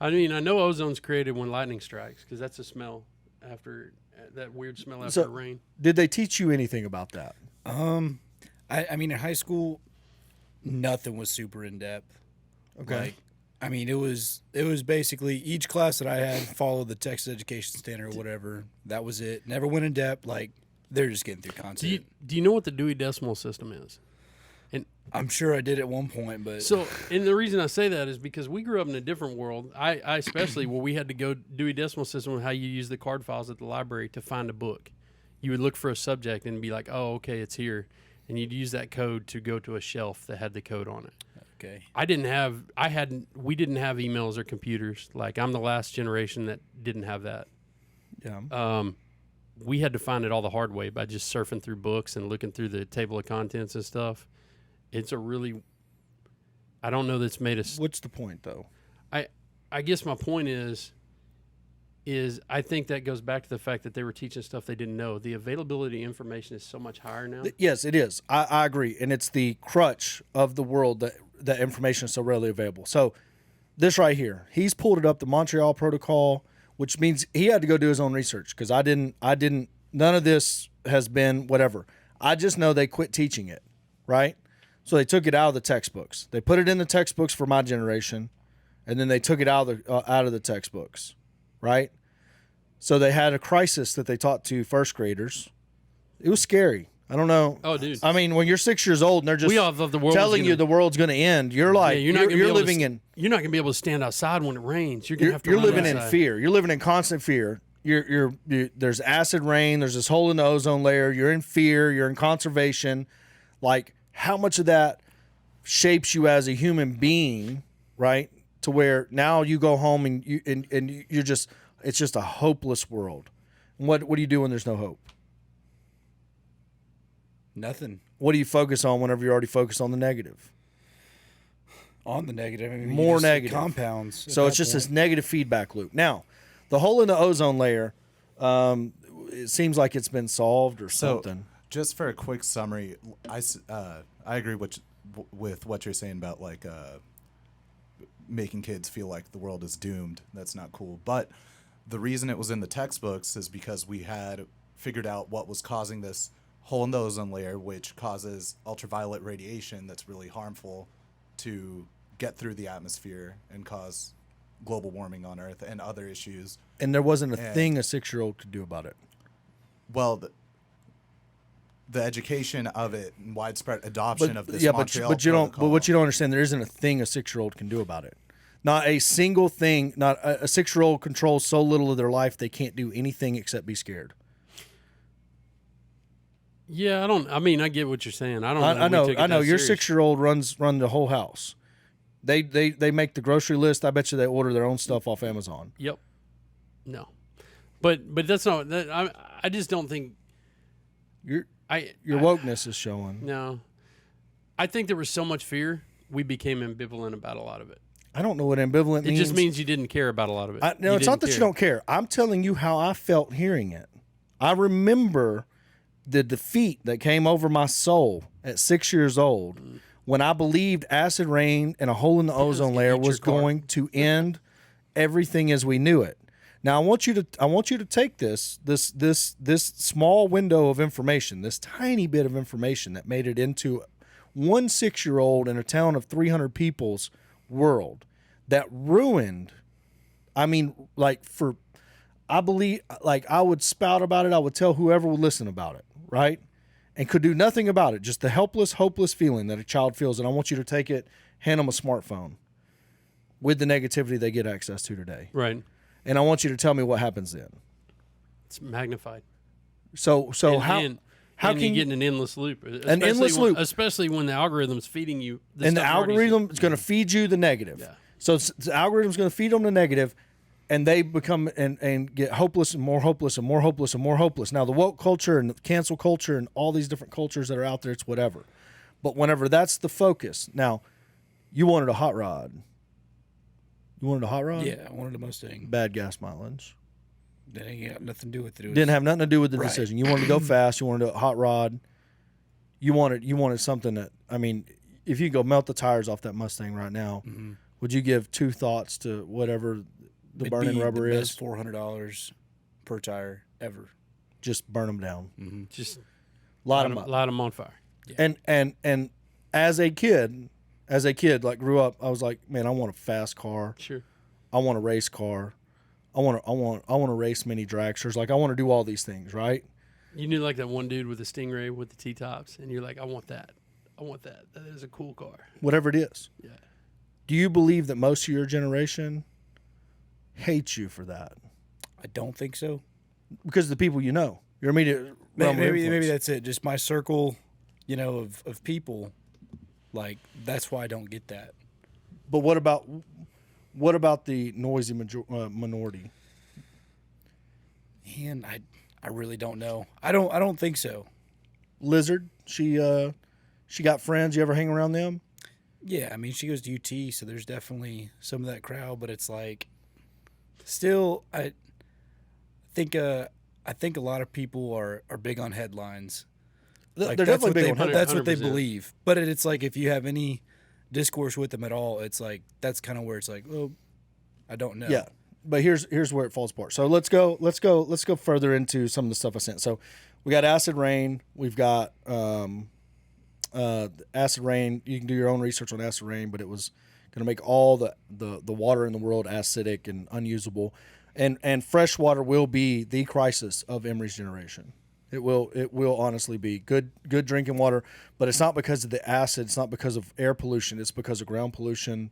I mean, I know ozone's created when lightning strikes because that's a smell after that weird smell after rain. Did they teach you anything about that? I mean, in high school, nothing was super in depth. Okay. Like, I mean, it was basically each class that I had followed the Texas Education Standard or whatever. That was it. Never went in depth. Like, they're just getting through content. Do you know what the Dewey Decimal System is? And I'm sure I did at one point, but and the reason I say that is because we grew up in a different world. I especially where we had to go Dewey Decimal System, how you use the card files at the library to find a book. You would look for a subject and be like, oh, okay, it's here. And you'd use that code to go to a shelf that had the code on it. okay. We didn't have emails or computers. Like, I'm the last generation that didn't have that. Yeah. We had to find it all the hard way by just surfing through books and looking through the table of contents and stuff. It's a really, I don't know that's made us. What's the point, though? I guess my point is I think that goes back to the fact that they were teaching stuff they didn't know. The availability of information is so much higher now. Yes, it is. I agree. And it's the crutch of the world that information is so readily available. So this right here, he's pulled it up, the Montreal Protocol, which means he had to go do his own research because I didn't, none of this has been whatever. I just know they quit teaching it, right? So they took it out of the textbooks. They put it in the textbooks for my generation, and then they took it out of the textbooks, right? So they had a crisis that they taught to first graders. It was scary. I don't know. Oh, dude. I mean, when you're 6 years old and they're just We all thought the world was telling you the world's going to end, you're like, you're not you're living in. You're not gonna be able to stand outside when it rains. You're gonna have to. You're run living in outside. fear. You're living in constant fear. There's acid rain. There's this hole in the ozone layer. You're in fear. You're in conservation. Like, how much of that shapes you as a human being, right? To where now you go home and you're just, it's just a hopeless world. And what do you do when there's no hope? Nothing. What do you focus on whenever you're already focused on the negative? On the negative. I mean, More negative. compounds. So it's just this negative feedback loop. Now, the hole in the ozone layer, it seems like it's been solved or something. Just for a quick summary, I agree with what you're saying about like making kids feel like the world is doomed. That's not cool. But the reason it was in the textbooks is because we had figured out what was causing this hole in the ozone layer, which causes ultraviolet radiation that's really harmful to get through the atmosphere and cause global warming on Earth and other issues. And there wasn't a thing a 6-year-old could do about it. Well, the education of it and widespread adoption of this Montreal but you don't. Protocol. But what you don't understand, there isn't a thing a 6-year-old can do about it. Not a single thing. Not a 6-year-old controls so little of their life they can't do anything except be scared. Yeah, I mean, I get what you're saying. I don't. I know. Your 6-year-old run the whole house. They make the grocery list. I bet you they order their own stuff off Amazon. Yep. No, but that's not. I just don't think. Your wokeness is showing. No, I think there was so much fear we became ambivalent about a lot of it. I don't know what ambivalent means. It just means you didn't care about a lot of it. No, it's not that you don't care. I'm telling you how I felt hearing it. I remember the defeat that came over my soul at 6 years old when I believed acid rain and a hole in the ozone layer was going to end everything as we knew it. Now I want you to take this small window of information, this tiny bit of information that made it into one 6-year-old in a town of 300 people's world that ruined. I mean, I believe, like, I would spout about it. I would tell whoever would listen about it, right? And could do nothing about it. Just the helpless, hopeless feeling that a child feels. And I want you to take it, hand them a smartphone with the negativity they get access to today. Right. And I want you to tell me what happens then. It's magnified. So how can you you get in an endless loop? Especially when the algorithm's feeding you. And the algorithm is going to feed you the negative. Yeah. So the algorithm's going to feed them the negative, and they become and get hopeless and more hopeless and more hopeless and more hopeless. Now the woke culture and the cancel culture and all these different cultures that are out there, it's whatever. But whenever that's the focus, now you wanted a hot rod. You wanted a hot rod? Yeah, I wanted a Mustang. Bad gas mileage. That ain't got nothing to do with it. Didn't have nothing to do with the decision. You wanted to go fast. You wanted a hot rod. You wanted something that, I mean, if you go melt the tires off that Mustang right now, would you give 2 thoughts to whatever the burning rubber the is? best $400 per tire ever. just burn them down. Just Light them up. light them on fire. And as a kid, like grew up, I was like, man, I want a fast car. Sure. I want a race car. I want to race mini dragsters. Like I want to do all these things, right? You knew like that one dude with the Stingray with the T-tops, and you're like, I want that. I want that. That is a cool car. Whatever it is. Yeah. Do you believe that most of your generation hates you for that? I don't think so. Because of the people you know. Your immediate realm of Maybe influence. that's it. Just my circle, of people. Like that's why I don't get that. But what about the noisy minority? And I really don't know. I don't think so. Lizard, she got friends. You ever hang around them? Yeah, I mean she goes to UT, so there's definitely some of that crowd, but it's like still I think a lot of people are big on headlines. Like, They're definitely big on headlines. That's what they 100%. believe. But it's like if you have any discourse with them at all, it's like that's kind of where it's like, well, I don't know. Yeah, but here's where it falls apart. So let's go further into some of the stuff I sent. So we got acid rain. We've got acid rain. You can do your own research on acid rain, but it was going to make all the water in the world acidic and unusable. And fresh water will be the crisis of Emery's generation. It will honestly be good drinking water, but it's not because of the acid. It's not because of air pollution. It's because of ground pollution,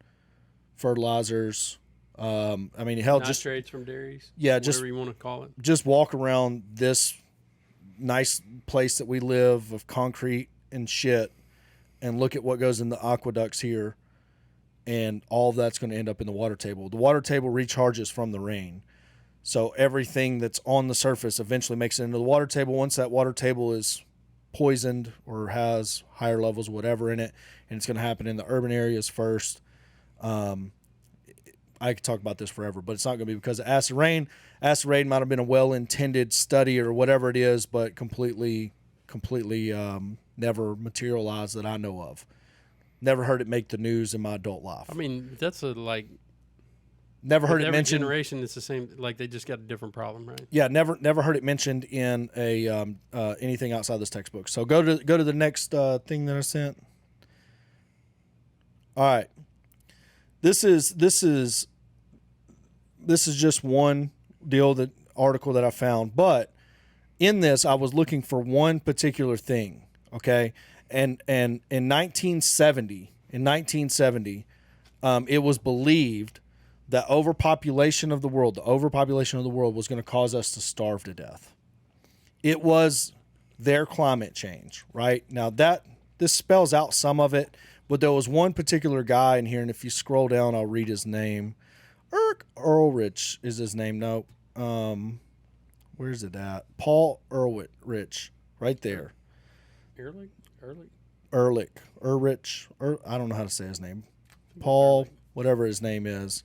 fertilizers. I mean, hell, just Nitrates from dairies. Yeah, whatever just- you want to call it. just walk around this nice place that we live of concrete and shit, and look at what goes in the aqueducts here, and all of that's going to end up in the water table. The water table recharges from the rain. So everything that's on the surface eventually makes it into the water table. Once that water table is poisoned or has higher levels of whatever in it, and it's going to happen in the urban areas first. I could talk about this forever, but it's not going to be because of acid rain. Acid rain might have been a well-intended study or whatever it is, but completely never materialized that I know of. Never heard it make the news in my adult life. I mean, that's Never heard it every mentioned. generation. It's the same. Like they just got a different problem, right? Yeah, never heard it mentioned in a anything outside this textbook. So go to the next thing that I sent. All right, this is just one article that I found, but in this I was looking for one particular thing. Okay, and in 1970, it was believed that the overpopulation of the world was going to cause us to starve to death. It was their climate change, right? Now this spells out some of it, but there was one particular guy in here, and if you scroll down, I'll read his name. Earlrich is his name. No, where's it at? Paul Ehrlich, right there. Ehrlich. I don't know how to say his name. Paul, whatever his name is.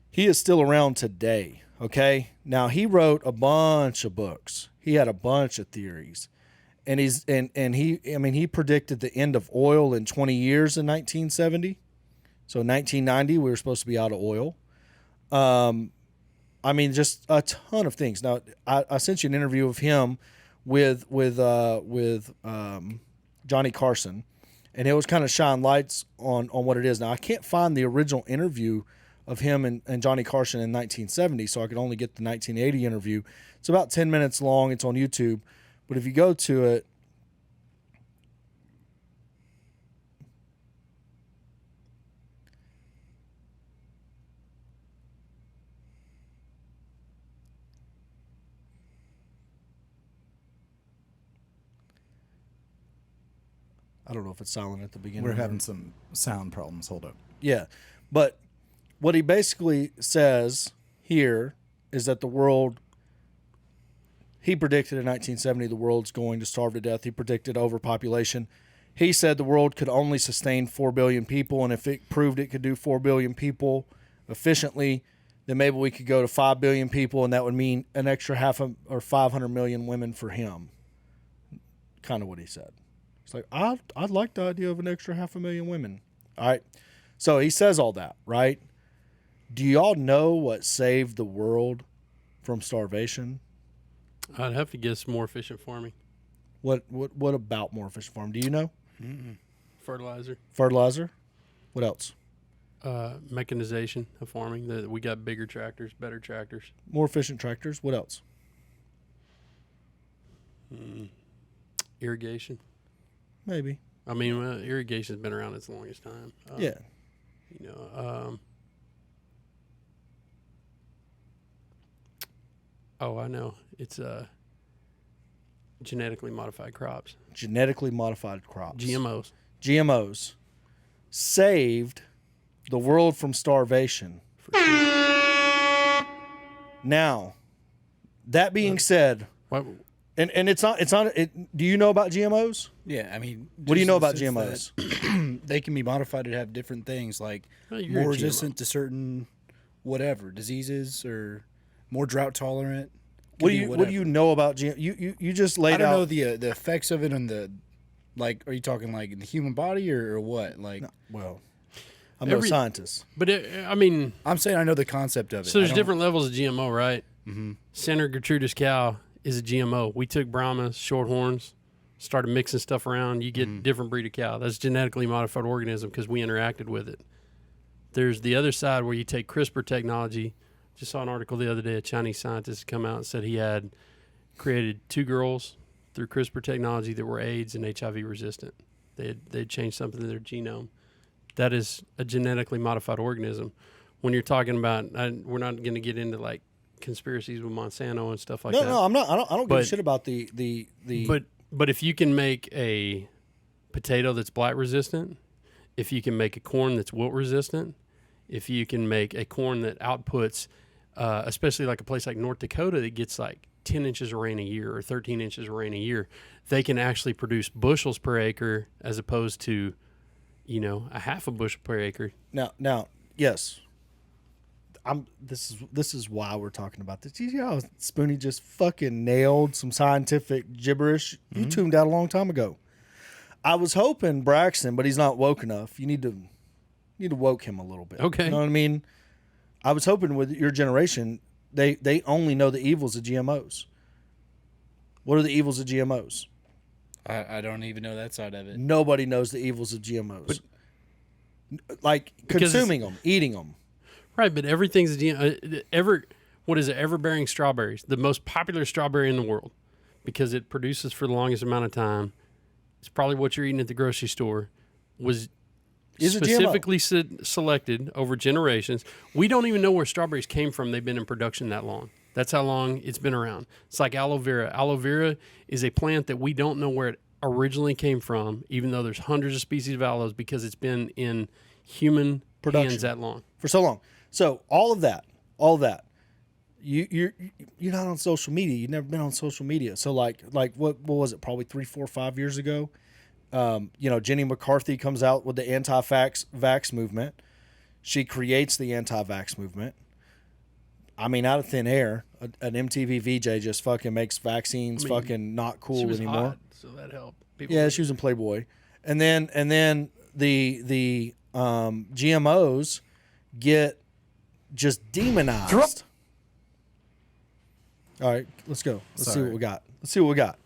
He is still around today, okay? Now, he wrote a bunch of books. He had a bunch of theories. And he predicted the end of oil in 20 years in 1970. So 1990, we were supposed to be out of oil. Just a ton of things. Now, I sent you an interview of him with Johnny Carson, and it was kind of shine lights on what it is. Now, I can't find the original interview of him and Johnny Carson in 1970, so I could only get the 1980 interview. It's about 10 minutes long. It's on YouTube. But if you go to it, I don't know if it's silent at the beginning. We're having some sound problems. Hold up. Yeah. But what he basically says here is that the world, he predicted in 1970 the world's going to starve to death. He predicted overpopulation. He said the world could only sustain 4 billion people, and if it proved it could do 4 billion people efficiently, then maybe we could go to 5 billion people, and that would mean an extra 500 million women for him. Kind of what he said. It's like, I'd like the idea of an extra 500,000 women. All right. So he says all that, right? Do y'all know what saved the world from starvation? I'd have to guess more efficient farming. What about more efficient farm? Do you know? Fertilizer. Fertilizer. What else? Mechanization of farming. We got bigger tractors, better tractors. More efficient tractors. What else? Irrigation. Maybe. I mean, irrigation's been around its longest time. Yeah. You know. I know. It's genetically modified crops. Genetically modified crops. GMOs. GMOs saved the world from starvation. For sure. Now, that being said, What? and it's not. Do you know about GMOs? Yeah, I mean, What do you just know in the about sense GMOs? that they can be modified to have different things, like Well, you're more a GMO. resistant to certain whatever diseases or more drought tolerant. What do you know about GMOs? You just laid I don't out. know the effects of it on the, like, are you talking like in the human body or what? Like, Well, I'm no scientist. But I mean, I'm saying I know the concept of it. so there's I don't- different levels of GMO, right? Mm-hmm. Center Gertrudis cow is a GMO. We took Brahmas, Shorthorns, started mixing stuff around. You get different breed of cow. That's genetically modified organism because we interacted with it. There's the other side where you take CRISPR technology. Just saw an article the other day. A Chinese scientist come out and said he had created 2 girls through CRISPR technology that were AIDS and HIV resistant. They'd changed something in their genome. That is a genetically modified organism. When you're talking about, we're not going to get into like conspiracies with Monsanto and stuff like that. No, I'm not. I don't give a But- shit about the. But if you can make a potato that's blight resistant, if you can make a corn that's wilt resistant, if you can make a corn that outputs, especially like a place like North Dakota that gets like 10 inches of rain a year or 13 inches of rain a year, they can actually produce bushels per acre as opposed to, a half a bushel per acre. Now, yes. This is why we're talking about this. You know how Spoonie just fucking nailed some scientific gibberish. You tuned out a long time ago. I was hoping Braxton, but he's not woke enough. You need to woke him a little bit. Okay. You know what I mean? I was hoping with your generation, they only know the evils of GMOs. What are the evils of GMOs? I don't even know that side of it. Nobody knows the evils of GMOs. Like Because consuming them, eating them. Right, but everything's ever-bearing strawberries, the most popular strawberry in the world, because it produces for the longest amount of time. It's probably what you're eating at the grocery store. Was Is a GMO. specifically selected over generations. We don't even know where strawberries came from. They've been in production that long. That's how long it's been around. It's like aloe vera. Aloe vera is a plant that we don't know where it originally came from, even though there's hundreds of species of aloes, because it's been in human hands that long. For so long. So all of that, you're not on social media. You've never been on social media. So like what was it? Probably 3, 4, 5 years ago. Jenny McCarthy comes out with the anti-vax movement. She creates the anti-vax movement. I mean, out of thin air, an MTV VJ just fucking makes vaccines fucking not cool She was anymore. hot, so that helped. People Yeah, she was in Playboy, and then the GMOs get just demonized. All right, let's go. Let's see what we got.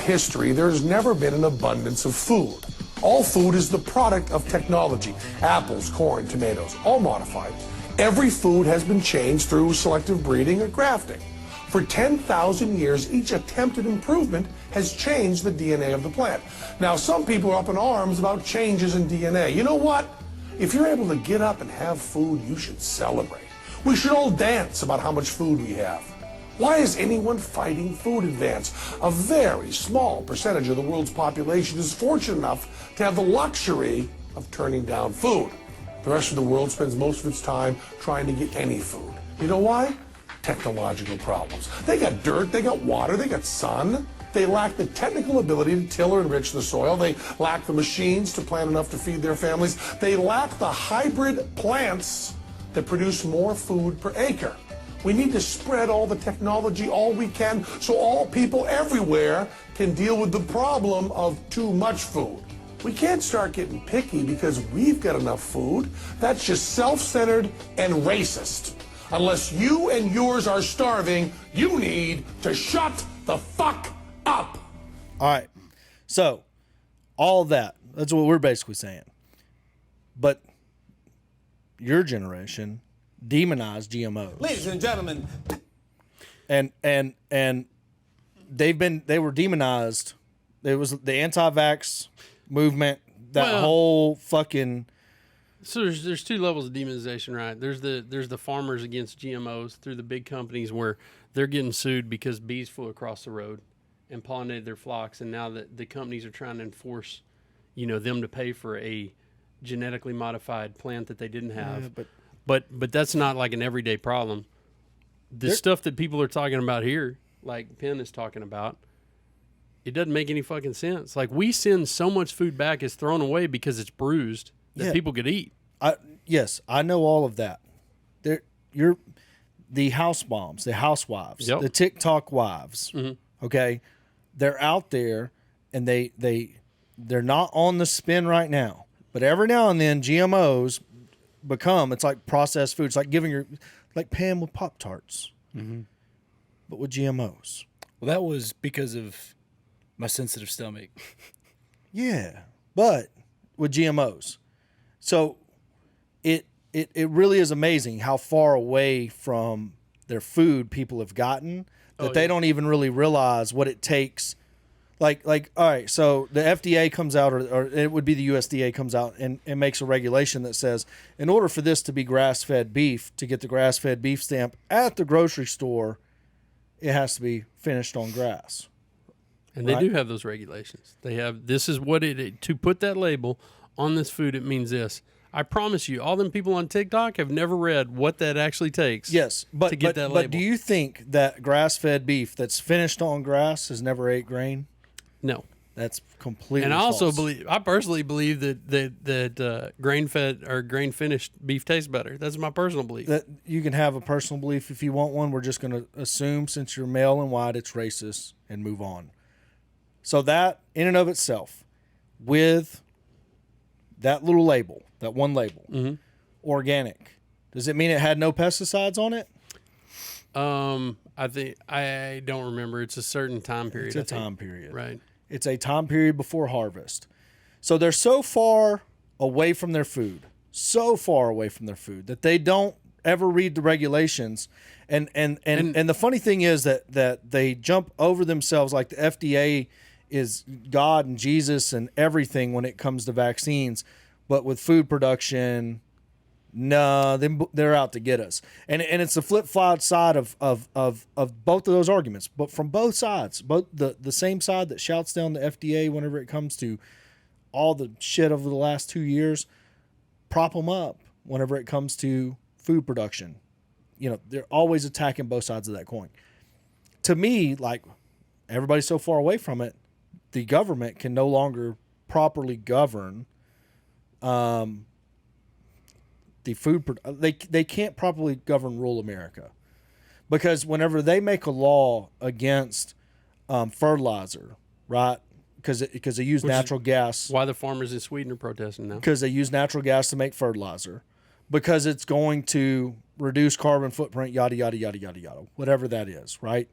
History, there's never been an abundance of food. All food is the product of technology. Apples, corn, tomatoes, all modified. Every food has been changed through selective breeding or grafting. For 10,000 years, each attempted improvement has changed the DNA of the plant. Now, some people are up in arms about changes in DNA. You know what? If you're able to get up and have food, you should celebrate. We should all dance about how much food we have. Why is anyone fighting food advance? A very small percentage of the world's population is fortunate enough to have the luxury of turning down food. The rest of the world spends most of its time trying to get any food. You know why? Technological problems. They got dirt, they got water, they got sun. They lack the technical ability to till or enrich the soil. They lack the machines to plant enough to feed their families. They lack the hybrid plants that produce more food per acre. We need to spread all the technology all we can so all people everywhere can deal with the problem of too much food. We can't start getting picky because we've got enough food. That's just self-centered and racist. Unless you and yours are starving, you need to shut the fuck up. All right. So, all of that's what we're basically saying. But your generation demonized GMOs. Ladies and gentlemen. And they were demonized. It was the anti-vax movement, that whole fucking. So there's two levels of demonization, right? There's the farmers against GMOs through the big companies where they're getting sued because bees flew across the road and pollinated their flocks, and now the companies are trying to enforce, them to pay for a genetically modified plant that they didn't have. Yeah, but that's not like an everyday problem. The stuff that people are talking about here, like Penn is talking about, it doesn't make any fucking sense. Like, we send so much food back it's thrown away because it's bruised that people could eat. Yes, I know all of that. The house moms, the housewives, the TikTok wives. Mm-hmm. Okay, they're out there, and they're not on the spin right now. But every now and then, GMOs it's like processed food. It's like like Pam with Pop-Tarts, but with GMOs. Well, that was because of my sensitive stomach. Yeah, but with GMOs. So it really is amazing how far away from their food people have gotten that they don't even really realize what it takes. Like all right, so the FDA comes out, or it would be the USDA comes out and makes a regulation that says, in order for this to be grass-fed beef, to get the grass-fed beef stamp at the grocery store, it has to be finished on grass. And they do have those regulations. They have, this is what to put that label on this food, it means this. I promise you, all them people on TikTok have never read what that actually takes. Yes, but to get that label. But do you think that grass-fed beef that's finished on grass has never ate grain? No, that's completely. And I false. also I personally believe that grain-fed or grain-finished beef tastes better. That's my personal belief. That you can have a personal belief if you want one. We're just going to assume, since you're male and white, it's racist and move on. So that, in and of itself, with that little label, that one label, organic, does it mean it had no pesticides on it? I don't remember. It's a certain time period. It's a time period, right? It's a time period before harvest. So they're so far away from their food, that they don't ever read the regulations. And the funny thing is that they jump over themselves, like the FDA is God and Jesus and everything when it comes to vaccines, but with food production, no, they're out to get us. And it's the flip-flop side of both of those arguments, but from both sides, both the same side that shouts down the FDA whenever it comes to all the shit over the last 2 years, prop them up whenever it comes to food production. They're always attacking both sides of that coin. To me, like, everybody's so far away from it, the government can no longer properly govern the food. They can't properly govern rural America, because whenever they make a law against fertilizer, right? Because they use natural gas. Why the farmers in Sweden are protesting now? Because they use natural gas to make fertilizer, because it's going to reduce carbon footprint, yada, yada, yada, yada, yada, whatever that is, right?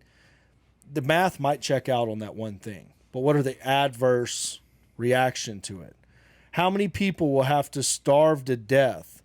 The math might check out on that one thing, but what are the adverse reaction to it? How many people will have to starve to death?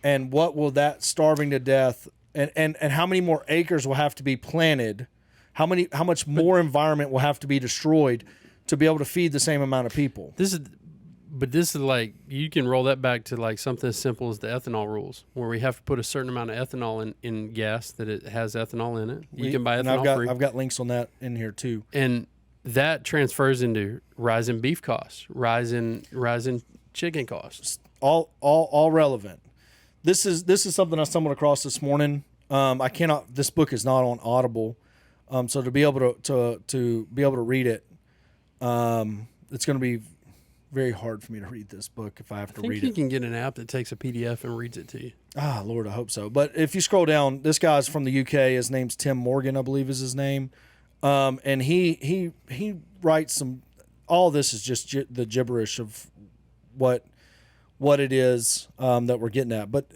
And what will that starving to death, and how many more acres will have to be planted? How much more environment will have to be destroyed to be able to feed the same amount of people? This is like, you can roll that back to like something as simple as the ethanol rules, where we have to put a certain amount of ethanol in gas that it has ethanol in it. You can buy ethanol free. I've got links on that in here too. And that transfers into rising beef costs, rising chicken costs. All relevant. This is something I stumbled across this morning. This book is not on Audible. So to be able to be able to read it, it's going to be very hard for me to read this book if I have to read it. I think you can get an app that takes a PDF and reads it to you. Ah, Lord, I hope so. But if you scroll down, this guy's from the UK. His name's Tim Morgan, I believe is his name. And he writes some. All this is just the gibberish of what it is that we're getting at. But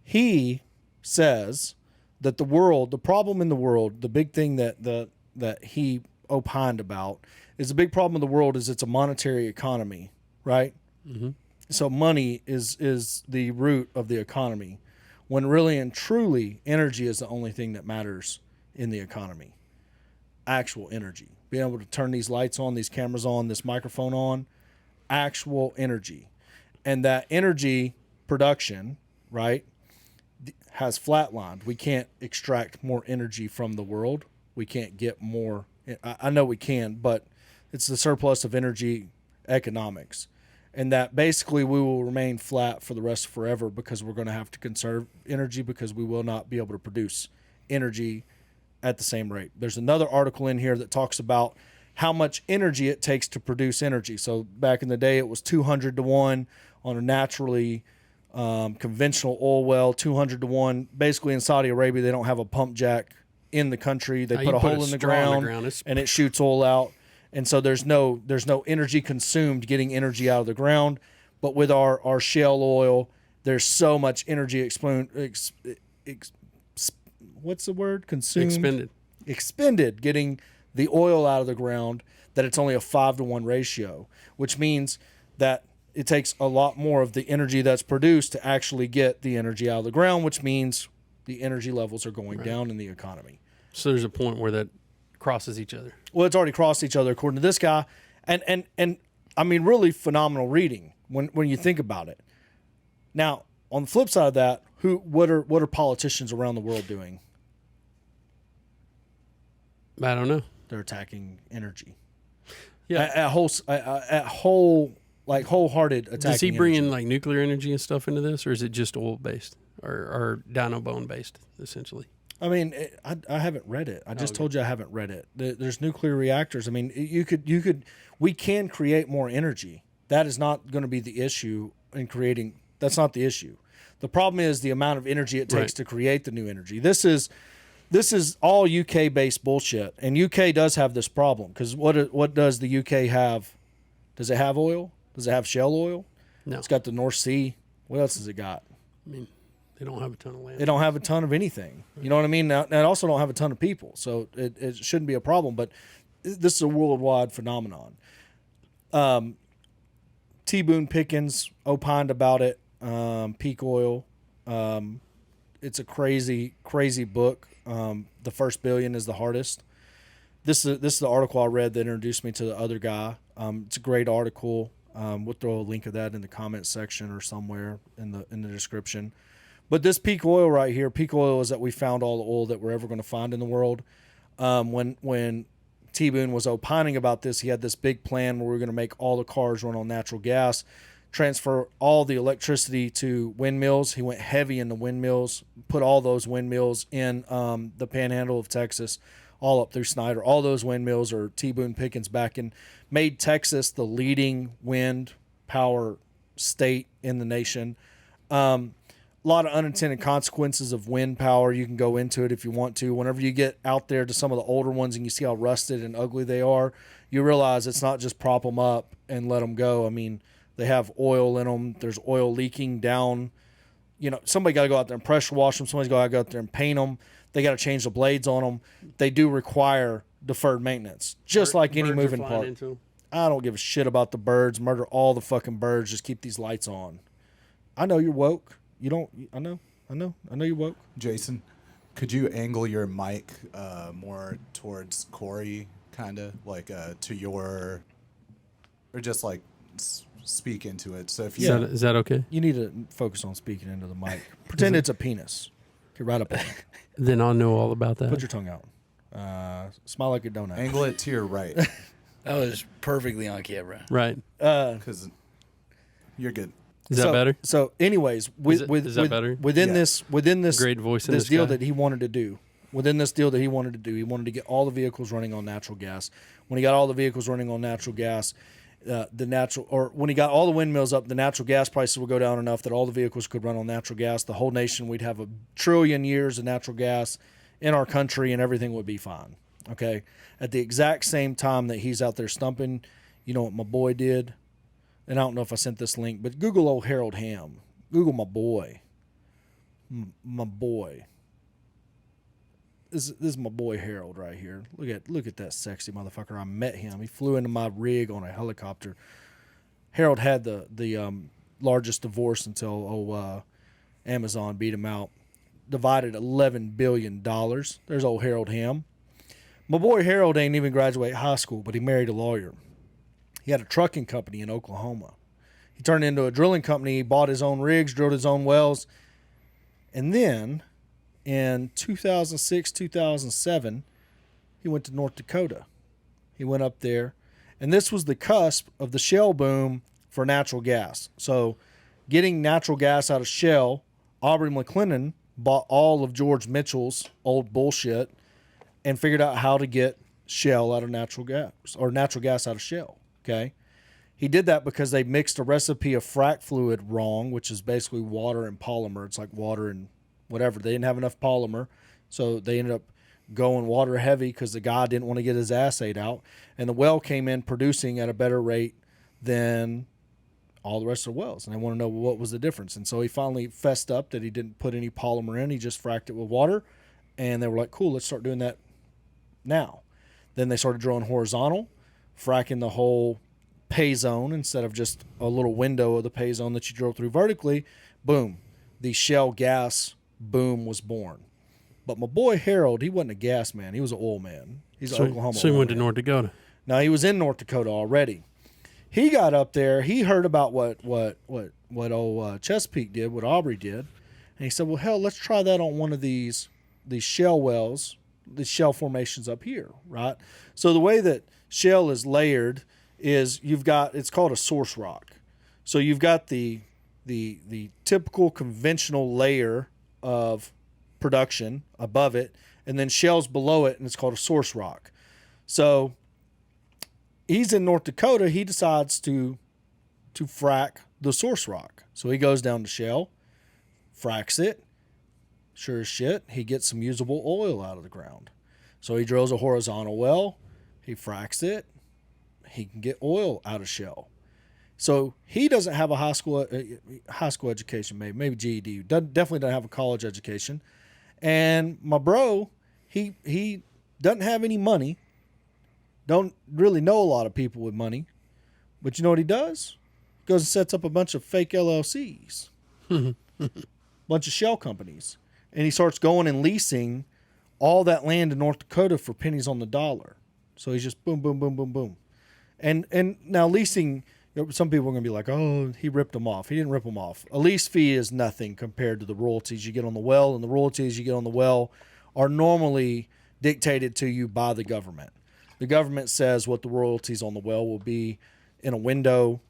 he says that the problem in the world, the big thing that he opined about is the big problem in the world is it's a monetary economy, right? Mm-hmm. So money is the root of the economy, when really and truly energy is the only thing that matters in the economy. Actual energy. Being able to turn these lights on, these cameras on, this microphone on, actual energy. And that energy production, right, has flatlined. We can't extract more energy from the world. We can't get more. I know we can, but it's the surplus of energy economics. And that basically we will remain flat for the rest of forever because we're going to have to conserve energy because we will not be able to produce energy at the same rate. There's another article in here that talks about how much energy it takes to produce energy. So back in the day, it was 200 to 1 on a naturally conventional oil well, 200 to 1. Basically in Saudi Arabia, they don't have a pump jack in the country. They put a hole in the ground and it shoots oil out. And so there's no energy consumed getting energy out of the ground. But with our shale oil, there's so much energy what's the word? Consumed? Expended getting the oil out of the ground that it's only a 5 to 1 ratio, which means that it takes a lot more of the energy that's produced to actually get the energy out of the ground, which means the energy levels are going down in the economy. So there's a point where that crosses each other. Well, it's already crossed each other according to this guy. And I mean, really phenomenal reading when you think about it. Now, on the flip side of that, what are politicians around the world doing? I don't know. They're attacking energy. Yeah. Wholehearted attacking. Does he bring energy. in like nuclear energy and stuff into this, or is it just oil based or dino bone based essentially? I mean, I haven't read it. I just told you I haven't read it. There's nuclear reactors. I mean, we can create more energy. That is not going to be the issue in creating. That's not the issue. The problem is the amount of energy it takes to create the new energy. This is all UK based bullshit, and UK does have this problem because what does the UK have? Does it have oil? Does it have shale oil? No. It's got the North Sea. What else has it got? I mean, they don't have a ton of land. They don't have a ton of anything. You know what I mean? Now, they also don't have a ton of people, so it shouldn't be a problem. But this is a worldwide phenomenon. T. Boone Pickens opined about it. Peak oil. It's a crazy, crazy book. The First Billion is the hardest. This is the article I read that introduced me to the other guy. It's a great article. We'll throw a link of that in the comment section or somewhere in the description. But this peak oil right here, peak oil is that we found all the oil that we're ever going to find in the world. When T. Boone was opining about this, he had this big plan where we were going to make all the cars run on natural gas, transfer all the electricity to windmills. He went heavy into windmills, put all those windmills in the panhandle of Texas, all up through Snyder. All those windmills are T. Boone Pickens back and made Texas the leading wind power state in the nation. A lot of unintended consequences of wind power. You can go into it if you want to. Whenever you get out there to some of the older ones and you see how rusted and ugly they are, you realize it's not just prop them up and let them go. I mean, they have oil in them. There's oil leaking down. You know, somebody got to go out there and pressure wash them. Somebody's got to go out there and paint them. They got to change the blades on them. They do require deferred maintenance, just like any moving part. I don't give a shit about the birds. Murder all the fucking birds. Just keep these lights on. I know you're woke. You don't. I know you're woke. Jason, could you angle your mic more towards Corey, kind of like to your, or just like speak into it? So if you, is that okay? You need to focus on speaking into the mic. Pretend it's a penis. Get right up on it. Then I'll know all about that. Put your tongue out. Smile like a donut. angle it to your right, That was perfectly on camera. Right. because you're good. Is that better? So, anyways, Is that better? within this Great voice in this this deal guy. that he wanted to do, he wanted to get all the vehicles running on natural gas. When he got all the vehicles running on natural gas, when he got all the windmills up, the natural gas prices would go down enough that all the vehicles could run on natural gas. The whole nation, we'd have 1 trillion years of natural gas in our country, and everything would be fine. Okay. At the exact same time that he's out there stumping, you know what my boy did? And I don't know if I sent this link, but Google old Harold Hamm. Google my boy. My boy. this is my boy Harold right here. Look at that sexy motherfucker. I met him. He flew into my rig on a helicopter. Harold had the largest divorce until Amazon beat him out. Divided $11 billion. There's old Harold Ham. My boy Harold ain't even graduate high school, but he married a lawyer. He had a trucking company in Oklahoma. He turned into a drilling company. He bought his own rigs, drilled his own wells. And then in 2006, 2007, he went to North Dakota. He went up there. And this was the cusp of the shale boom for natural gas. So getting natural gas out of shale, Aubrey McClendon bought all of George Mitchell's old bullshit and figured out how to get shale out of natural gas, or natural gas out of shale. Okay. He did that because they mixed a recipe of frac fluid wrong, which is basically water and polymer. It's like water and whatever. They didn't have enough polymer, so they ended up going water heavy because the guy didn't want to get his ass ate out. And the well came in producing at a better rate than all the rest of the wells. And they want to know what was the difference. And so he finally fessed up that he didn't put any polymer in. He just fracked it with water. And they were like, cool, let's start doing that now. Then they started drilling horizontal, fracking the whole pay zone instead of just a little window of the pay zone that you drill through vertically. Boom. The shale gas boom was born. But my boy Harold, he wasn't a gas man. He was an oil man. He's an Oklahoma So he oil went to man. North Dakota. Now, he was in North Dakota already. He got up there. He heard about what old Chesapeake did, what Aubrey did. And he said, well, hell, let's try that on one of these shale wells, the shale formations up here, right? So the way that shale is layered is it's called a source rock. So you've got the typical conventional layer of production above it, and then shale's below it, and it's called a source rock. So he's in North Dakota. He decides to frack the source rock. So he goes down to shale, fracks it. Sure as shit, he gets some usable oil out of the ground. So he drills a horizontal well. He fracks it. He can get oil out of shale. So he doesn't have a high school education, maybe GED. Definitely doesn't have a college education. And my bro, he doesn't have any money. Don't really know a lot of people with money. But you know what he does? Goes and sets up a bunch of fake LLCs. Bunch of shell companies. And he starts going and leasing all that land in North Dakota for pennies on the dollar. So he's just boom, boom, boom, boom, boom. And now leasing, some people are going to be like, oh, he ripped them off. He didn't rip them off. A lease fee is nothing compared to the royalties you get on the well, and the royalties you get on the well are normally dictated to you by the government. The government says what the royalties on the well will be in a window,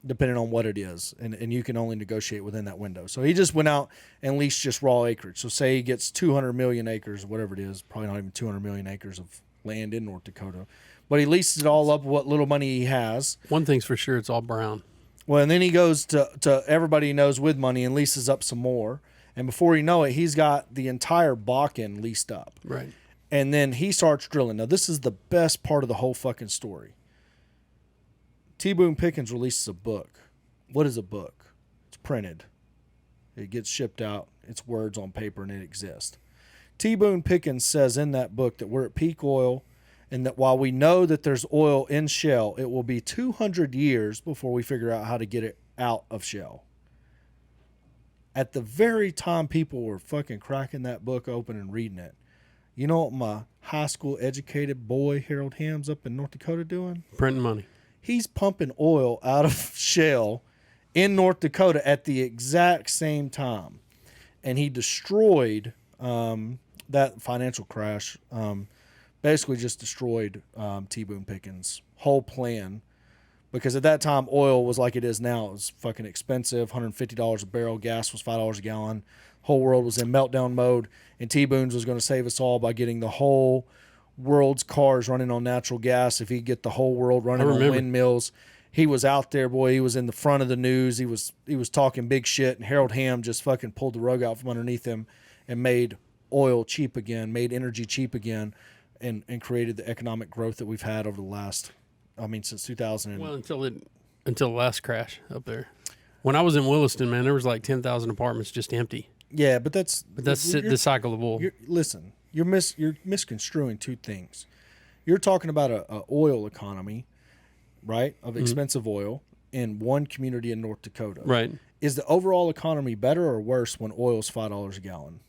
depending on what it is, and you can only negotiate within that window. So he just went out and leased just raw acreage. So say he gets 200 million acres, whatever it is, probably not even 200 million acres of land in North Dakota. But he leases it all up with what little money he has. One thing's for sure, it's all brown. Well, and then he goes to everybody he knows with money and leases up some more. And before you know it, he's got the entire Bakken leased up. Right. And then he starts drilling. Now, this is the best part of the whole fucking story. T. Boone Pickens releases a book. What is a book? It's printed. It gets shipped out. It's words on paper, and it exists. T. Boone Pickens says in that book that we're at peak oil, and that while we know that there's oil in shale, it will be 200 years before we figure out how to get it out of shale. At the very time people were fucking cracking that book open and reading it, you know what my high school educated boy Harold Hams up in North Dakota doing? Printing money. He's pumping oil out of shale in North Dakota at the exact same time. And he destroyed that financial crash, basically just destroyed T. Boone Pickens' whole plan. Because at that time, oil was like it is now. It was fucking expensive, $150 a barrel. Gas was $5 a gallon. Whole world was in meltdown mode. And T. Boone's was going to save us all by getting the whole world's cars running on natural gas. If he could get the whole world running on windmills. He was out there, boy. He was in the front of the news. He was talking big shit. And Harold Ham just fucking pulled the rug out from underneath him and made oil cheap again, made energy cheap again, and created the economic growth that we've had over the last, since 2000. Well, until the last crash up there. When I was in Williston, man, there was like 10,000 apartments just empty. Yeah, but that's the cycle of oil. Listen, You're misconstruing two things. You're talking about a oil economy, right, of expensive oil in one community in North Dakota. Right. Is the overall economy better or worse when oil's $5 a gallon?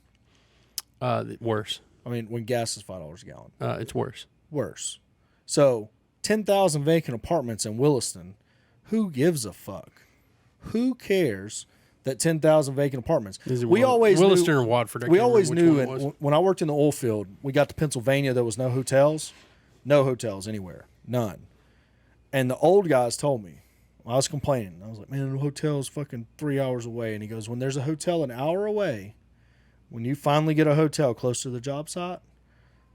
Worse. I mean, when gas is $5 a gallon. It's worse. Worse. So 10,000 vacant apartments in Williston. Who gives a fuck? Who cares that 10,000 vacant apartments? Williston or Watford. We always knew when I worked in the oil field, we got to Pennsylvania, there was no hotels anywhere, none. And the old guys told me, I was complaining. I was like, man, the hotel's fucking 3 hours away. And he goes, when there's a hotel an hour away, when you finally get a hotel close to the job site,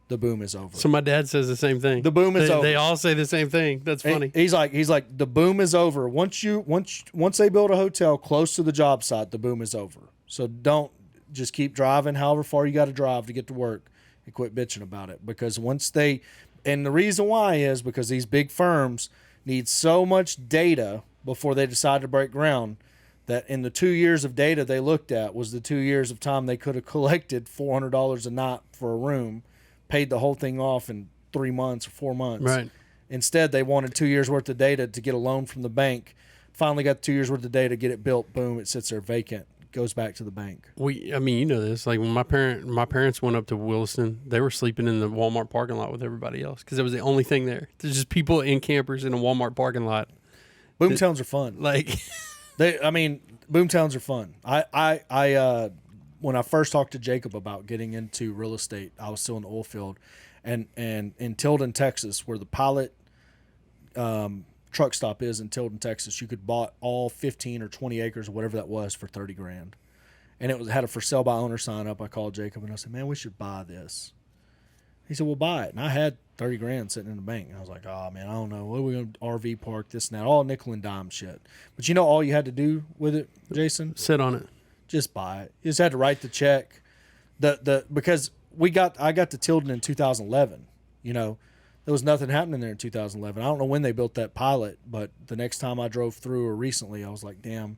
the boom is over. So my dad says the same thing. The boom is over. They all say the same thing. That's funny. He's like, the boom is over. Once they build a hotel close to the job site, the boom is over. So don't just keep driving however far you got to drive to get to work and quit bitching about it. Because and the reason why is because these big firms need so much data before they decide to break ground that in the 2 years of data they looked at was the 2 years of time they could have collected $400 a night for a room, paid the whole thing off in 3 months or 4 months. Right. Instead, they wanted 2 years worth of data to get a loan from the bank. Finally got 2 years worth of data, get it built. Boom, it sits there vacant. Goes back to the bank. I mean, you know this. Like when my parents went up to Williston, they were sleeping in the Walmart parking lot with everybody else because it was the only thing there. There's just people in campers in a Walmart parking lot. Boomtowns are fun. Like, boomtowns are fun. I when I first talked to Jacob about getting into real estate, I was still in the oil field, and in Tilden, Texas, where the Pilot truck stop is in Tilden, Texas, you could buy all 15 or 20 acres or whatever that was for $30,000, and it had a for sale by owner sign up. I called Jacob and I said, "Man, we should buy this." He said, "Well, buy it." And I had $30,000 sitting in the bank. And I was like, "Oh man, I don't know. What are we going to RV park this and that? All nickel and dime shit." But you know, all you had to do with it, Jason, sit on it. Just buy it. You just had to write the check. Because I got to Tilden in 2011. You know, there was nothing happening there in 2011. I don't know when they built that Pilot, but the next time I drove through or recently, I was like, damn,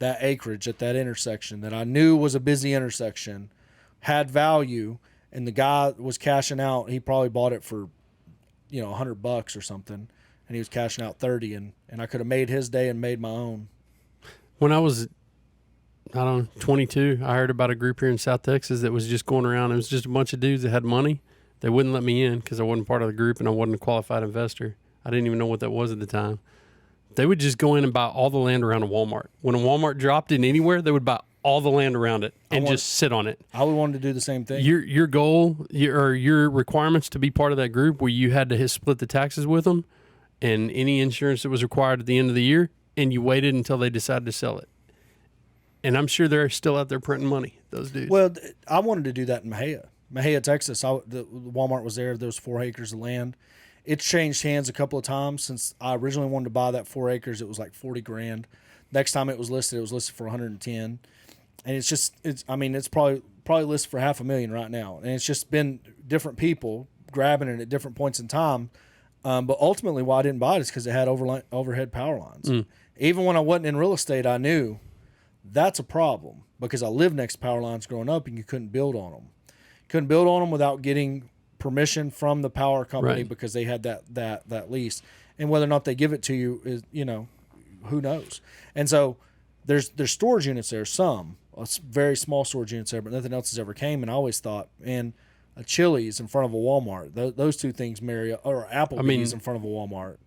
that acreage at that intersection that I knew was a busy intersection had value, and the guy was cashing out. He probably bought it for, $100 or something, and he was cashing out 30, and I could have made his day and made my own. When I was 22, I heard about a group here in South Texas that was just going around. It was just a bunch of dudes that had money. They wouldn't let me in because I wasn't part of the group and I wasn't a qualified investor. I didn't even know what that was at the time. They would just go in and buy all the land around a Walmart. When a Walmart dropped in anywhere, they would buy all the land around it and just sit on it. I would want to do the same thing. Your goal or your requirements to be part of that group where you had to split the taxes with them and any insurance that was required at the end of the year, and you waited until they decided to sell it. And I'm sure they're still out there printing money, those dudes. Well, I wanted to do that in Mahia, Texas. The Walmart was there. There was 4 acres of land. It's changed hands a couple of times since I originally wanted to buy that 4 acres. It was like $40,000. Next time it was listed for 110. And it's probably listed for $500,000 right now. And it's just been different people grabbing it at different points in time. But ultimately, why I didn't buy it is because it had overhead power lines. Even when I wasn't in real estate, I knew that's a problem because I lived next to power lines growing up, and you couldn't build on them. Couldn't build on them without getting permission from the power company, right, because they had that lease. And whether or not they give it to you is, who knows? And so there's storage units there, very small storage units there, but nothing else has ever came. And I always thought, man, a Chili's in front of a Walmart, those two things marry, or Applebee's in front of a Walmart.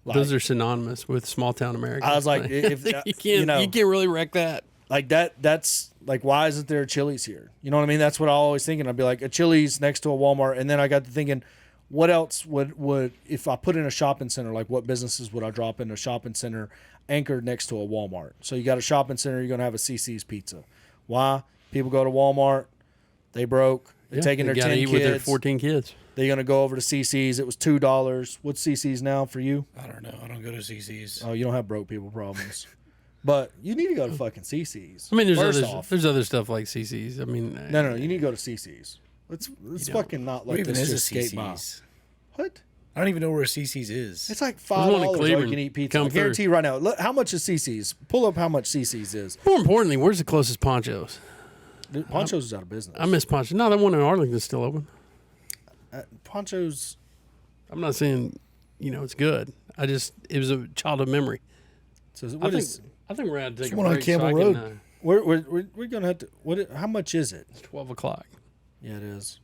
Those are synonymous with small town America. I was like, if you can't really wreck that. Like that's like, why isn't there a Chili's here? You know what I mean? That's what I always thinking. I'd be like, a Chili's next to a Walmart. And then I got to thinking, what else would if I put in a shopping center, like what businesses would I drop in a shopping center anchored next to a Walmart? So you got a shopping center, you're going to have a CC's Pizza. Why? People go to Walmart, they broke, they're taking their 10 kids. With their 14 kids. They're going to go over to CC's. It was $2. What's CC's now for you? I don't know. I don't go to CC's. Oh, you don't have broke people problems. But you need to go to fucking CC's. I mean, there's other stuff like CC's. I mean, no, you need to go to CC's. Let's fucking not let this just skate by. What? I don't even know where CC's is. It's like $5 you can eat pizza. I guarantee you right now. Look, how much is CC's? Pull up how much CC's is. More importantly, where's the closest Ponchos? Poncho's is out of business. I miss Poncho. No, that one in Arlington's still open. Poncho's. I'm not saying, it's good. It was a childhood memory. So I think we're going to take a one on break. Campbell so Road. I can, We're gonna have to. How much is it? it's 12 o'clock. Yeah, it is.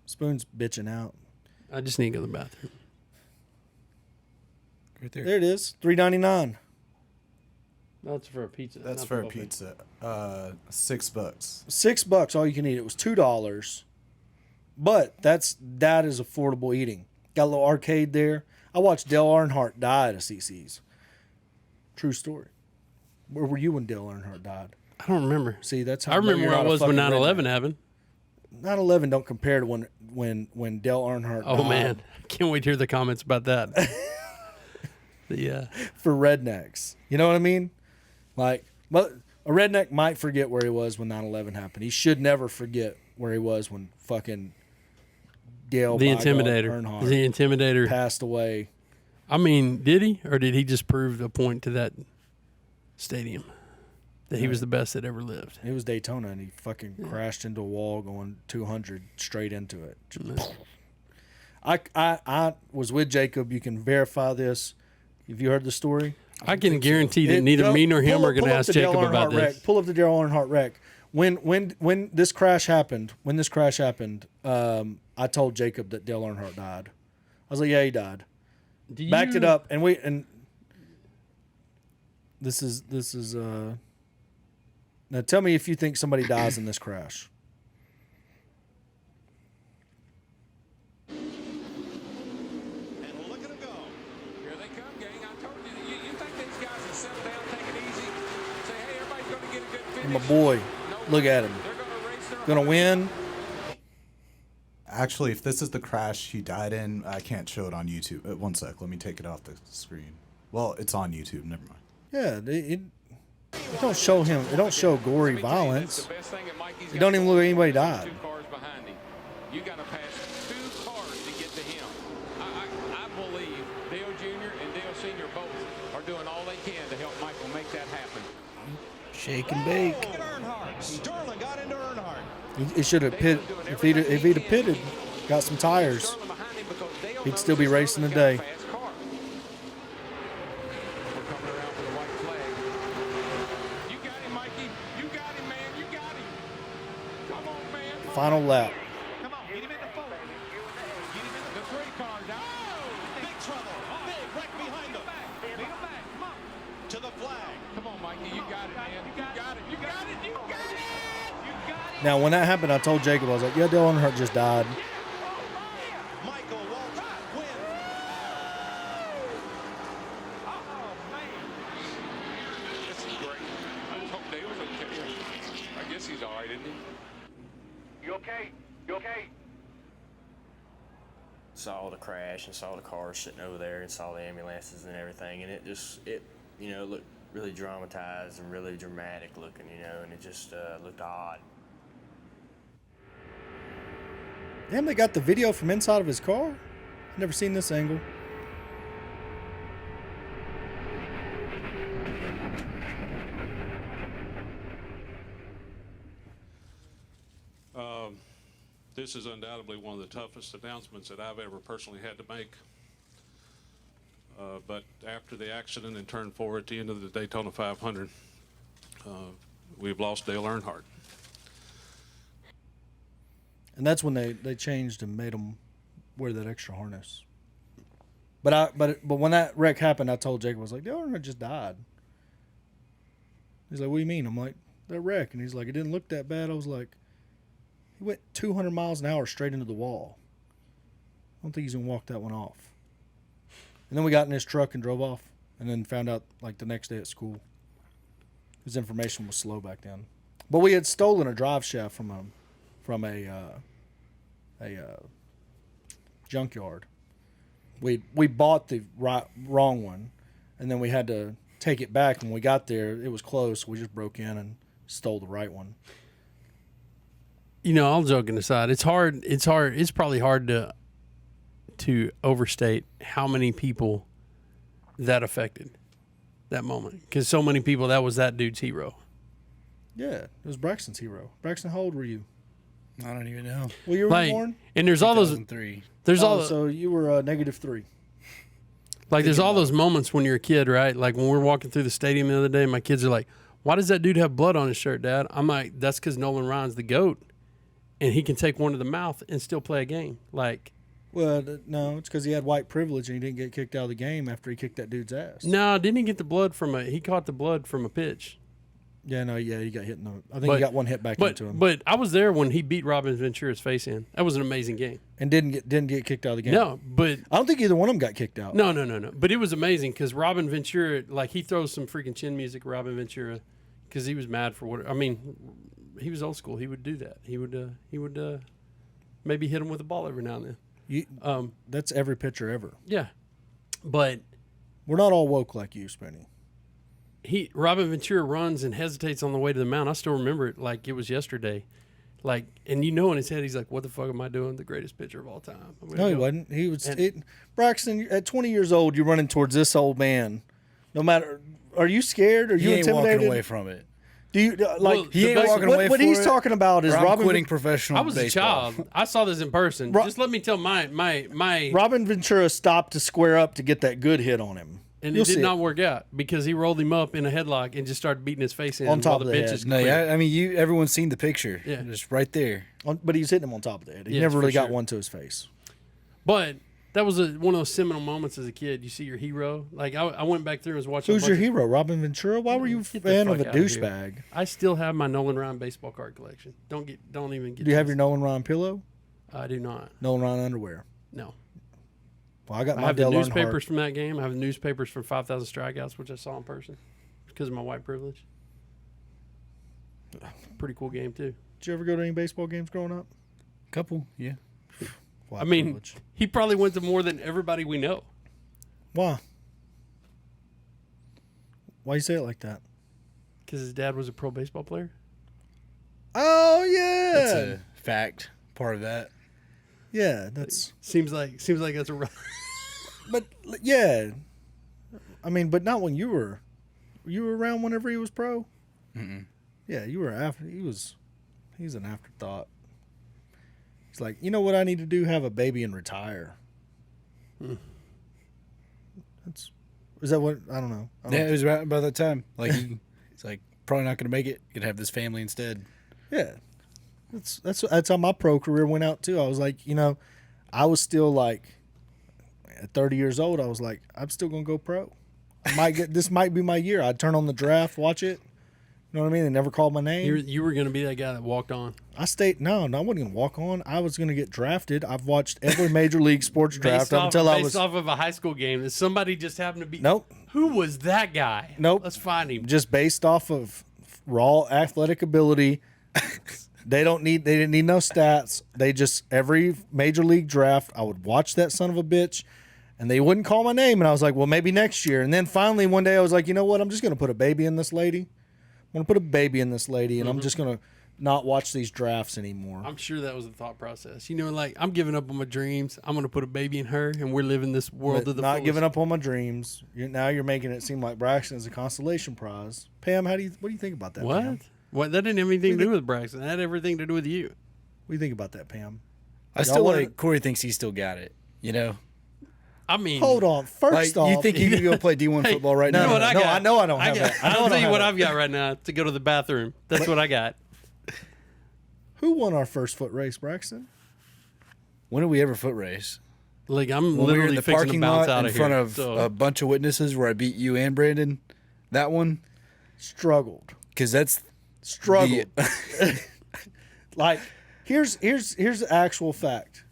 Spoon's bitching out. I just need to go to the bathroom. Right there. There it is. $3.99. That's for a pizza. That's not for the a buffet. pizza. $6. $6 all you can eat. It was $2, but that is affordable eating. Got a little arcade there. I watched Dale Earnhardt die at a CC's. True story. Where were you when Dale Earnhardt died? I don't remember. See, that's how I remember you're where I not a was when fucking 9/11 redneck. happened. 9/11 don't compare to when Dale Earnhardt Oh died man, can't wait to hear the comments about that. Yeah, for rednecks. You know what I mean? Like, but a redneck might forget where he was when 9/11 happened. He should never forget where he was when fucking Dale the my God, Intimidator. Earnhardt The Intimidator. passed away. I mean, did he, or did he just prove a point to that stadium that he was the best that ever lived? It was Daytona, and he fucking crashed into a wall going 200 straight into it. I was with Jacob. You can verify this. Have you heard the story? I can guarantee that neither me nor him are going to ask Jacob about this. Pull up the Dale Earnhardt wreck. When this crash happened, I told Jacob that Dale Earnhardt died. I was like, yeah, he died. Backed it up, and this is now tell me if you think somebody dies in this crash. And look at them go. Here they come, gang. I told you. You think these guys will settle down, take it easy, say, hey, everybody's going to get a good finish? And my boy, look at him. They're going to race their Gonna win. Actually, if this is the crash he died in, I can't show it on YouTube. One sec, let me take it off the screen. Well, it's on YouTube. Never mind. Yeah, it don't show him. It don't show gory violence. It don't even look like anybody died. 2 cars behind him. You got to pass 2 cars to get to him. I believe Dale Jr. and Dale Sr. both are doing all they can to help Michael make that happen. Shake and bake. Earnhardt. Sterling got into Earnhardt. He should have pit. If he'd have pitted, got some tires, Sterling behind him because Dale he'd still be knows racing Sterling's got a today. fast car. We're coming around for the white flag. You got him, Mikey. You got him, man. You got him. Come on, man. Final lap. Come on, get him in the fold. Get him in the 3 cars. Oh, big trouble. Big wreck behind him. Bring him back. Come on. To the flag. Come on, Mikey. You got it, man. You got it. You got it. You got it. You got it. Now, when that happened, I told Jacob, I was like, yeah, Dale Earnhardt just died. Michael Walsh wins. Oh, man. This is great. I hope Dale's okay. I guess he's all right, isn't he? You okay? You okay? Saw the crash and saw the cars sitting over there and saw the ambulances and everything, and it looked really dramatized and really dramatic looking, and it just looked odd. Damn, they got the video from inside of his car. Never seen this angle. This is undoubtedly one of the toughest announcements that I've ever personally had to make. But after the accident and turn 4 at the end of the Daytona 500, we've lost Dale Earnhardt. And that's when they changed and made him wear that extra harness. But when that wreck happened, I told Jacob, I was like, Dale Earnhardt just died. He's like, what do you mean? I'm like, that wreck. And he's like, it didn't look that bad. I was like, he went 200 miles an hour straight into the wall. I don't think he's going to walk that one off. And then we got in his truck and drove off, and then found out like the next day at school. His information was slow back then. But we had stolen a drive shaft from a junkyard. We bought the wrong one, and then we had to take it back. When we got there, it was closed, so we just broke in and stole the right one. All joking aside, it's hard. It's probably hard to overstate how many people that affected that moment, because so many people, that was that dude's hero. Yeah, it was Braxton's hero. Braxton, how old were you? I don't even know. Well, you were Like, born. and there's all those. 2003. There's all So you were -3. like there's all those moments when you're a kid, right? Like when we're walking through the stadium the other day, my kids are like, "Why does that dude have blood on his shirt, Dad?" I'm like, "That's because Nolan Ryan's the GOAT, and he can take one to the mouth and still play a game." Like, Well, no, it's because he had white privilege and he didn't get kicked out of the game after he kicked that dude's ass. no, didn't he get the blood from a? He caught the blood from a pitch. Yeah, no, yeah, he got hit in the. I think he got one hit back into him, But I was there when he beat Robin Ventura's face in. That was an amazing game. and didn't get kicked out of the game. No, but I don't think either one of them got kicked out. no. But it was amazing because Robin Ventura, like he throws some freaking chin music. Robin Ventura, because he was mad for what. I mean, he was old school. He would do that. He would maybe hit him with a ball every now and then. That's every pitcher ever. Yeah, but We're not all woke like you, Spenny. Robin Ventura runs and hesitates on the way to the mound. I still remember it like it was yesterday. Like, and in his head, he's like, "What the fuck am I doing? The greatest pitcher of all time." No, he wasn't. He was. Braxton, at 20 years old, you're running towards this old man. No matter, are you scared? Are you He ain't intimidated? walking away from it. Do you like? He ain't walking what, away What for he's it, talking about is or I'm Robin. quitting professional I was baseball. a child. I saw this in person. Just let me tell my Robin Ventura stopped to square up to get that good hit on him. and You'll it did see not work out because he rolled him up in a headlock and just started beating his face in On top while of the the benches. head. No, cleared. yeah, I mean, everyone's seen the picture. Yeah. Just right there. But he was hitting him on top of the head. He Yes, never really for got sure. one to his face. But that was one of those seminal moments as a kid. You see your hero. Like I went back through and was watching. Who's your hero? Robin Ventura? Why were you a Get the fan of a fuck outta here. douchebag? I still have my Nolan Ryan baseball card collection. Don't even get. Do you have your Nolan Ryan pillow? I do not. Nolan Ryan underwear? No. Well, I got I my have the Dale newspapers Earnhardt. from that game. I have the newspapers from 5,000 Strikeouts, which I saw in person because of my white privilege. Pretty cool game too. Did you ever go to any baseball games growing up? Couple, yeah. White I mean, privilege. he probably went to more than everybody we know. Why? Why you say it like that? Because his dad was a pro baseball player. Oh yeah, That's a fact. Part of that. yeah. That's Seems like that's a. but yeah. I mean, but not when you were. You were around whenever he was pro. Yeah, you were after. He's an afterthought. He's like, you know what I need to do? Have a baby and retire. Is that what? I don't know. Yeah, it was right about that time. Like he's like probably not going to make it. Gonna have this family instead. Yeah, that's how my pro career went out too. I was like, I was still like, at 30 years old, I was like, I'm still gonna go pro. This might be my year. I'd turn on the draft, watch it. You know what I mean? They never called my name. You were going to be that guy that walked on. I wasn't gonna walk on. I was gonna get drafted. I've watched every major league sports draft up until I was. Based off of a high school game that somebody just happened to be. Nope. Who was that guy? Nope. Let's find him. Just based off of raw athletic ability. They didn't need no stats. They just, every major league draft, I would watch that son of a bitch, and they wouldn't call my name. And I was like, well, maybe next year. And then finally one day I was like, you know what? I'm just going to put a baby in this lady. I'm going to put a baby in this lady, and I'm just going to not watch these drafts anymore. I'm sure that was the thought process. Like, I'm giving up on my dreams. I'm going to put a baby in her, and we're living this world But of the not fullest. giving up on my dreams. Now you're making it seem like Braxton is a consolation prize. Pam, what do you think about that? What? Pam? What? That didn't have anything to do with Braxton. That had everything to do with you. What do you think about that, Pam? I still wanna- like Corey thinks he still got it. I mean, Hold on. First off, you think you could go play D1 football right you now? know what I got? I know I don't have that. I know I I'll don't tell you have what that. I've got right now to go to the bathroom. That's what I got. who won our first foot race, Braxton? When did we ever foot race? Like, I'm When we were literally in the fixing to parking bounce lot out in of front here. of So, a bunch of witnesses where I beat you and Brandon. That one, Struggled. because that's Struggled. Like, here's the actual fact.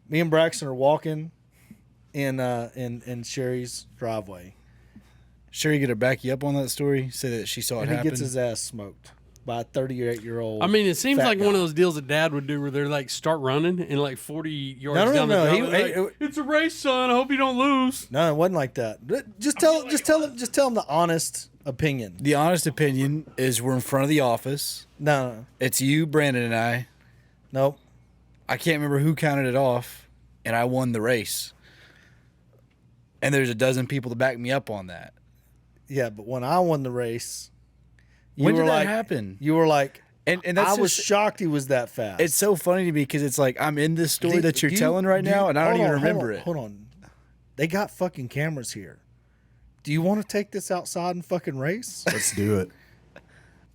Me and Braxton are walking in Sherry's driveway. Sherry gonna back you up on that story. Say that she saw it And he happen. gets his ass smoked by a 38-year-old. I mean, it seems fat like guy. one of those deals that Dad would do where they're like start running and like 40 yards No. down the He- driveway, like, it's a race, son. I hope you don't lose. No, it wasn't like that. Just tell him the honest opinion. The honest opinion is we're in front of the office. No. It's you, Brandon, and I. Nope. I can't remember who counted it off, and I won the race. And there's a dozen people to back me up on that. Yeah, but when I won the race, When were did that like, happen? You were like, And that's I was just- shocked he was that fast. It's so funny to me because it's like I'm in this story that you're telling right now, and I don't even remember it. Hold on. They got fucking cameras here. Do you want to take this outside and fucking race? Let's do it.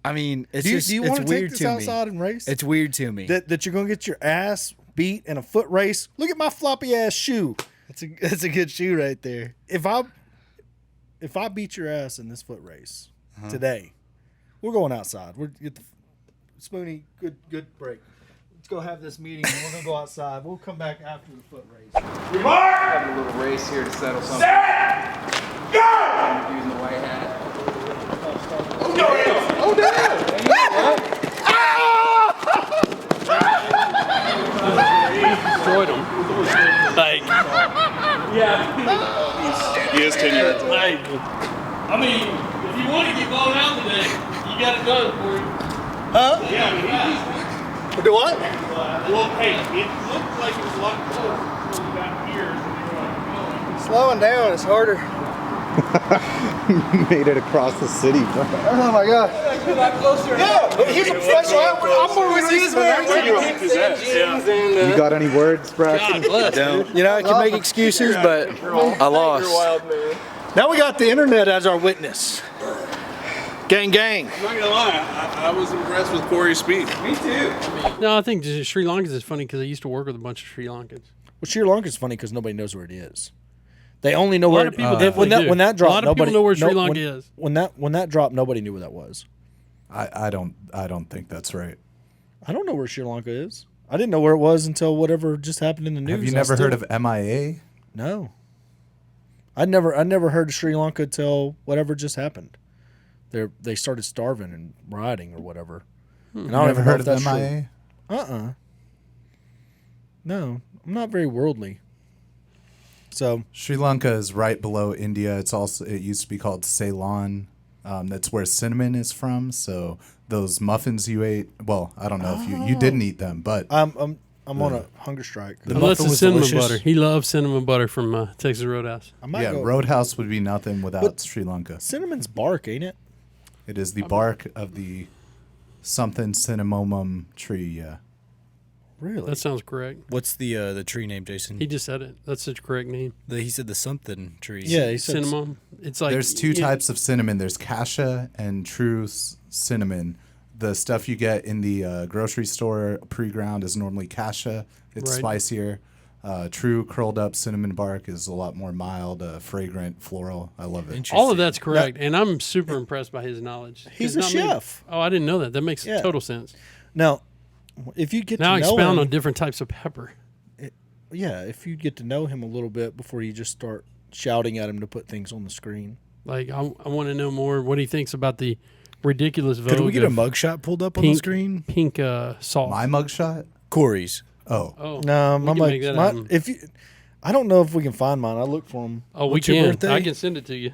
I mean, it's Do you, just do you it's want to weird take this to outside me. and race? It's weird to me. that you're gonna get your ass beat in a foot race. Look at my floppy ass shoe. That's a good shoe right there. If I beat your ass in this foot race today, we're going outside. We're get the Spoonie. Good break. Let's go have this meeting. And we're gonna go outside. We'll come back after the foot race. Having a little race here to settle something. Set! Go! I'm using the white hat. Oh, damn! Oh, damn! Destroyed him. Like, He is 10 yards away. like, I mean, if you want to get blown out today, you got it done for him. Huh? Yeah, Do what? well, hey, it looked like it was a lot closer when you got here than they were like, Slowing down is harder. Made it across the city, bro. Oh my god. Yeah, he's a professional. I'm more released than You got any words, Braxton? You know, I can make excuses, but I lost. Now we got the internet as our witness. Gang, gang. I'm not gonna lie, I was impressed with Corey's speed. Me too. No, I think just Sri Lankans is funny because I used to work with a bunch of Sri Lankans. Well, Sri Lanka's funny because nobody knows where it is. They only know A lot where of people when definitely do. that dropped. A lot of people nobody know where Sri no- Lanka when- is. When that dropped, nobody knew where that was. I don't think that's right. I don't know where Sri Lanka is. I didn't know where it was until whatever just happened in the news. Have you I never still- heard of MIA? No. I never heard of Sri Lanka till whatever just happened. They started starving and rioting or whatever. And I don't Never even heard know of if that's MIA? true. No, I'm not very worldly. So Sri Lanka is right below India. It used to be called Ceylon. That's where cinnamon is from. So those muffins you ate, well, I don't know if you didn't eat them, but I'm on a hunger strike. Unless it's was cinnamon delicious. butter. He loves cinnamon butter from Texas Roadhouse. I might yeah, go. Roadhouse would be nothing without Sri Lanka. Cinnamon's bark, ain't it? It is the bark of the something cinnamomum tree. Yeah. Really? That sounds correct. What's the tree name, Jason? He just said it. That's the correct name. He said the something tree. Yeah, he said Cinnamon. It's like There's two types of cinnamon. There's cassia and true cinnamon. The stuff you get in the grocery store pre-ground is normally cassia. It's Right. spicier. True curled up cinnamon bark is a lot more mild, fragrant, floral. I love it. all of that's correct, and I'm super impressed by his knowledge. He's 'Cause a not many- chef. Oh, I didn't know that. That makes Yeah. total sense. Now, if you get Now to know expound him, on different types of pepper. yeah, if you get to know him a little bit before you just start shouting at him to put things on the screen. Like I want to know more what he thinks about the ridiculous vogue Could we get a of mugshot pulled up on the pink, screen? pink salt. My mugshot? Corey's. Oh. Oh, No, we my can mug, make that my, happen. if you, I don't know if we can find mine. I looked for them. Oh, we What's your can. birthday? I can send it to you.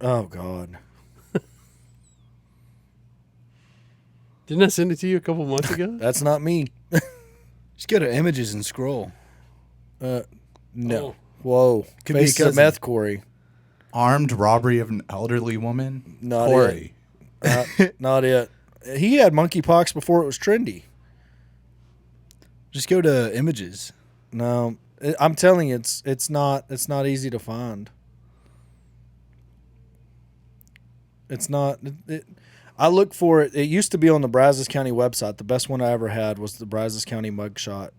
Oh God, Didn't I send it to you a couple months ago? that's not me. Just go to images and scroll. No. Oh. Whoa. Could be a Face the cousin. meth, Corey. Armed robbery of an elderly woman? Not Corey. Not it. He had monkeypox before it was trendy. Just go to images. No, I'm telling you, it's not easy to find. It's not. I look for it. It used to be on the Brazos County website. The best one I ever had was the Brazos County mugshot.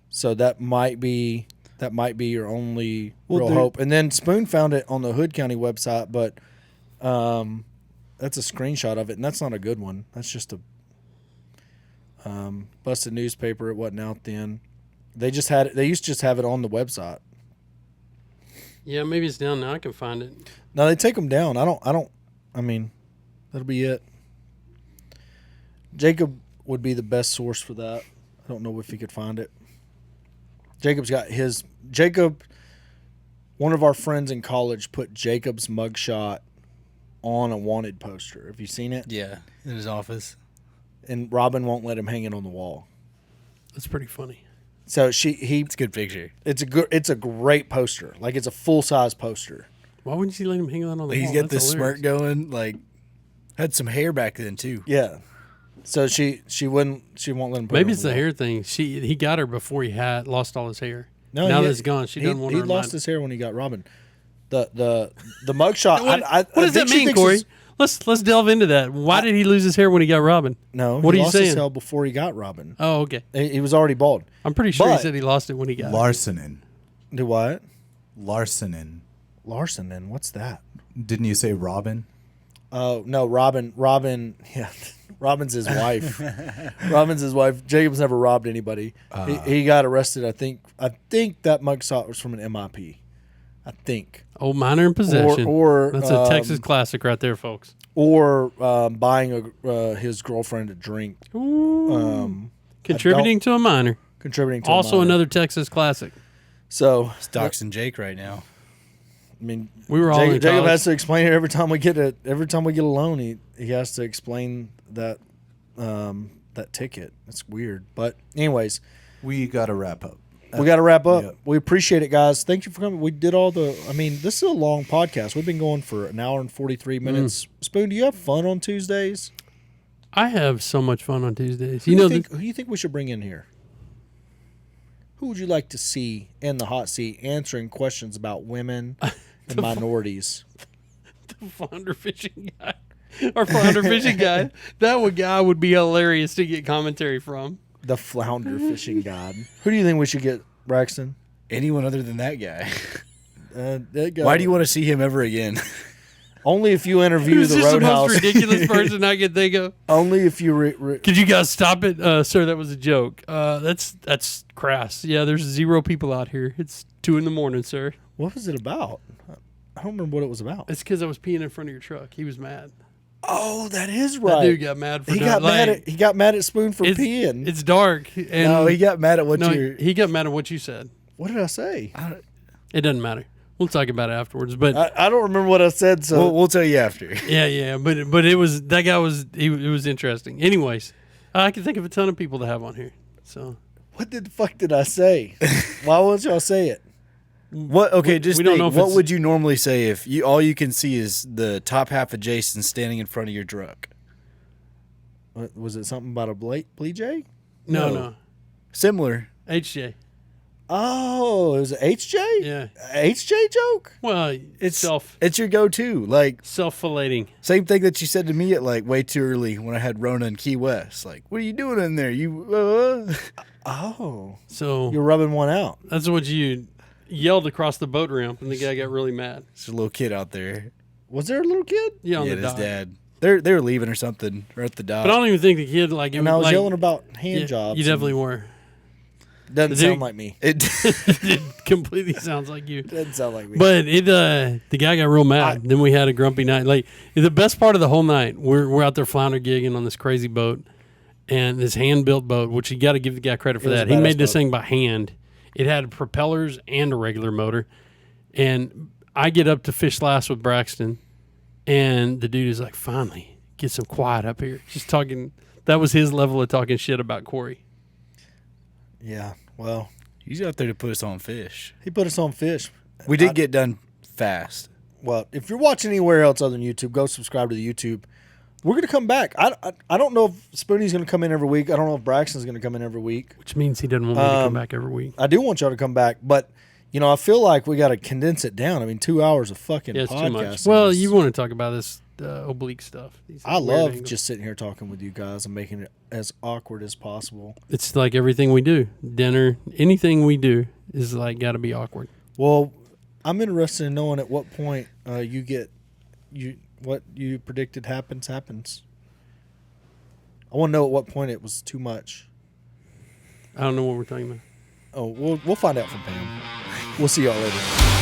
So that might be your only real hope. And then Spoon found it on the Hood County website, but that's a screenshot of it, and that's not a good one. That's just a busted newspaper. It wasn't out then. They just had it. They used to just have it on the website. Yeah, maybe it's down now. I can find it. No, they take them down. I mean, that'll be it. Jacob would be the best source for that. I don't know if he could find it. One of our friends in college put Jacob's mugshot on a wanted poster. Have you seen it? Yeah, in his office. And Robin won't let him hang it on the wall. That's pretty funny. So It's a good picture. it's a great poster. Like, it's a full size poster. Why wouldn't you let him hang that on the He's wall? got That's this hilarious. smirk going. Like, Had some hair back then too. Yeah. So she won't let him. Put Maybe her it's on the wall. hair thing. He got her before he had lost all his hair. No, now he- that it's gone, she doesn't want He to lost his hair when he got Robin. The mugshot. What, I what does think that she mean, thinks Corey? it's- Let's delve into that. Why did he lose his hair when he got Robin? No, What he are you lost his saying? hair before he got Robin. Oh, okay. He was already bald. I'm pretty sure he But- said he lost it when he got it. Larsonin. Do what? Larsonin. Larson. Then what's that? Didn't you say Robin? Oh no, Robin. Yeah, Robin's his wife. Robin's his wife. Jacob's never robbed anybody. He got arrested. I think that mugshot was from an MIP. I think. Old minor in possession. Or that's a Texas classic right there, folks. Or buying his girlfriend a drink. Contributing to a minor. Contributing to Also a minor. another Texas classic. So It's doxing Jake right now. I mean, We were all in Jacob college. has to explain it every time we get a loan. He has to explain that ticket. It's weird, but anyways, We got to wrap up. we got to wrap up. Yep. We appreciate it, guys. Thank you for coming. We did all the. I mean, this is a long podcast. We've been going for an hour and 43 minutes. Spoon, do you have fun on Tuesdays? I have so much fun on Tuesdays. Who do you think we should bring in here? Who would you like to see in the hot seat answering questions about women and minorities? the flounder fishing guy. Our flounder fishing guy. That guy would be hilarious to get commentary from. The flounder fishing god. Who do you think we should get, Braxton? Anyone other than that guy. That guy. Why do you want to see him ever again? Only if you interview Who's the just the Roadhouse. most ridiculous person I could think of? Only if you. Could you guys stop it, sir? That was a joke. That's crass. Yeah, there's 0 people out here. It's 2 a.m, sir. What was it about? I don't remember what it was about. It's because I was peeing in front of your truck. He was mad. Oh, that is That right. dude got mad for He doing- got mad like, at he got mad at Spoon for it's, peeing. It's dark. And No, he got mad at what no, you. he got mad at what you said. What did I say? It doesn't matter. We'll talk about it afterwards. But I don't remember what I said. So We'll tell you after. yeah. But it was that guy was it was interesting. Anyways, I can think of a ton of people to have on here. So what the fuck did I say? Why won't y'all say it? What? Okay, just we don't think, know if what it's- would you normally say if all you can see is the top half of Jason standing in front of your truck? What, was it something about a BJ? no. Similar. HJ. Oh, it was an HJ? Yeah. HJ joke? Well, It's self It's your go-to. Like self-fillating. same thing that you said to me at like way too early when I had Rona in Key West. Like, what are you doing in there? You. Oh, So you're rubbing one out. that's what you yelled across the boat ramp, and the guy got really mad. There's a little kid out there. Was there a little kid? Yeah, on Yeah, the his dock. dad. They were leaving or something, or at the dock. But I don't even think the kid like it And I was like, yelling about hand yeah, jobs. You definitely were. Doesn't The sound dude- like me. It It completely sounds like you. Doesn't sound like me. But the guy got real mad. Then we had a grumpy night. Like the best part of the whole night, we're out there flounder gigging on this crazy boat, and this hand built boat, which you got to give the guy credit for It was that. a He badass made this boat. thing by hand. It had propellers and a regular motor, and I get up to fish last with Braxton, and the dude is like, "Finally, get some quiet up here." Just talking. That was his level of talking shit about Corey. yeah, well, he's out there to put us on fish. he put us on fish. We did get done fast. Well, if you're watching anywhere else other than YouTube, go subscribe to the YouTube. We're gonna come back. I don't know if Spoonie's gonna come in every week. I don't know if Braxton's gonna come in every week. Which means he doesn't want me to come back every week. I do want y'all to come back, but I feel like we got to condense it down. I mean, 2 hours of fucking Yeah, it's too podcasting. much. Well, is- you want to talk about this oblique stuff. These I weird love angles. just sitting here talking with you guys and making it as awkward as possible. It's like everything we do. Dinner, anything we do is like got to be awkward. Well, I'm interested in knowing at what point what you predicted happens. I want to know at what point it was too much. I don't know what we're talking about. Oh, we'll find out from Pam. We'll see y'all later.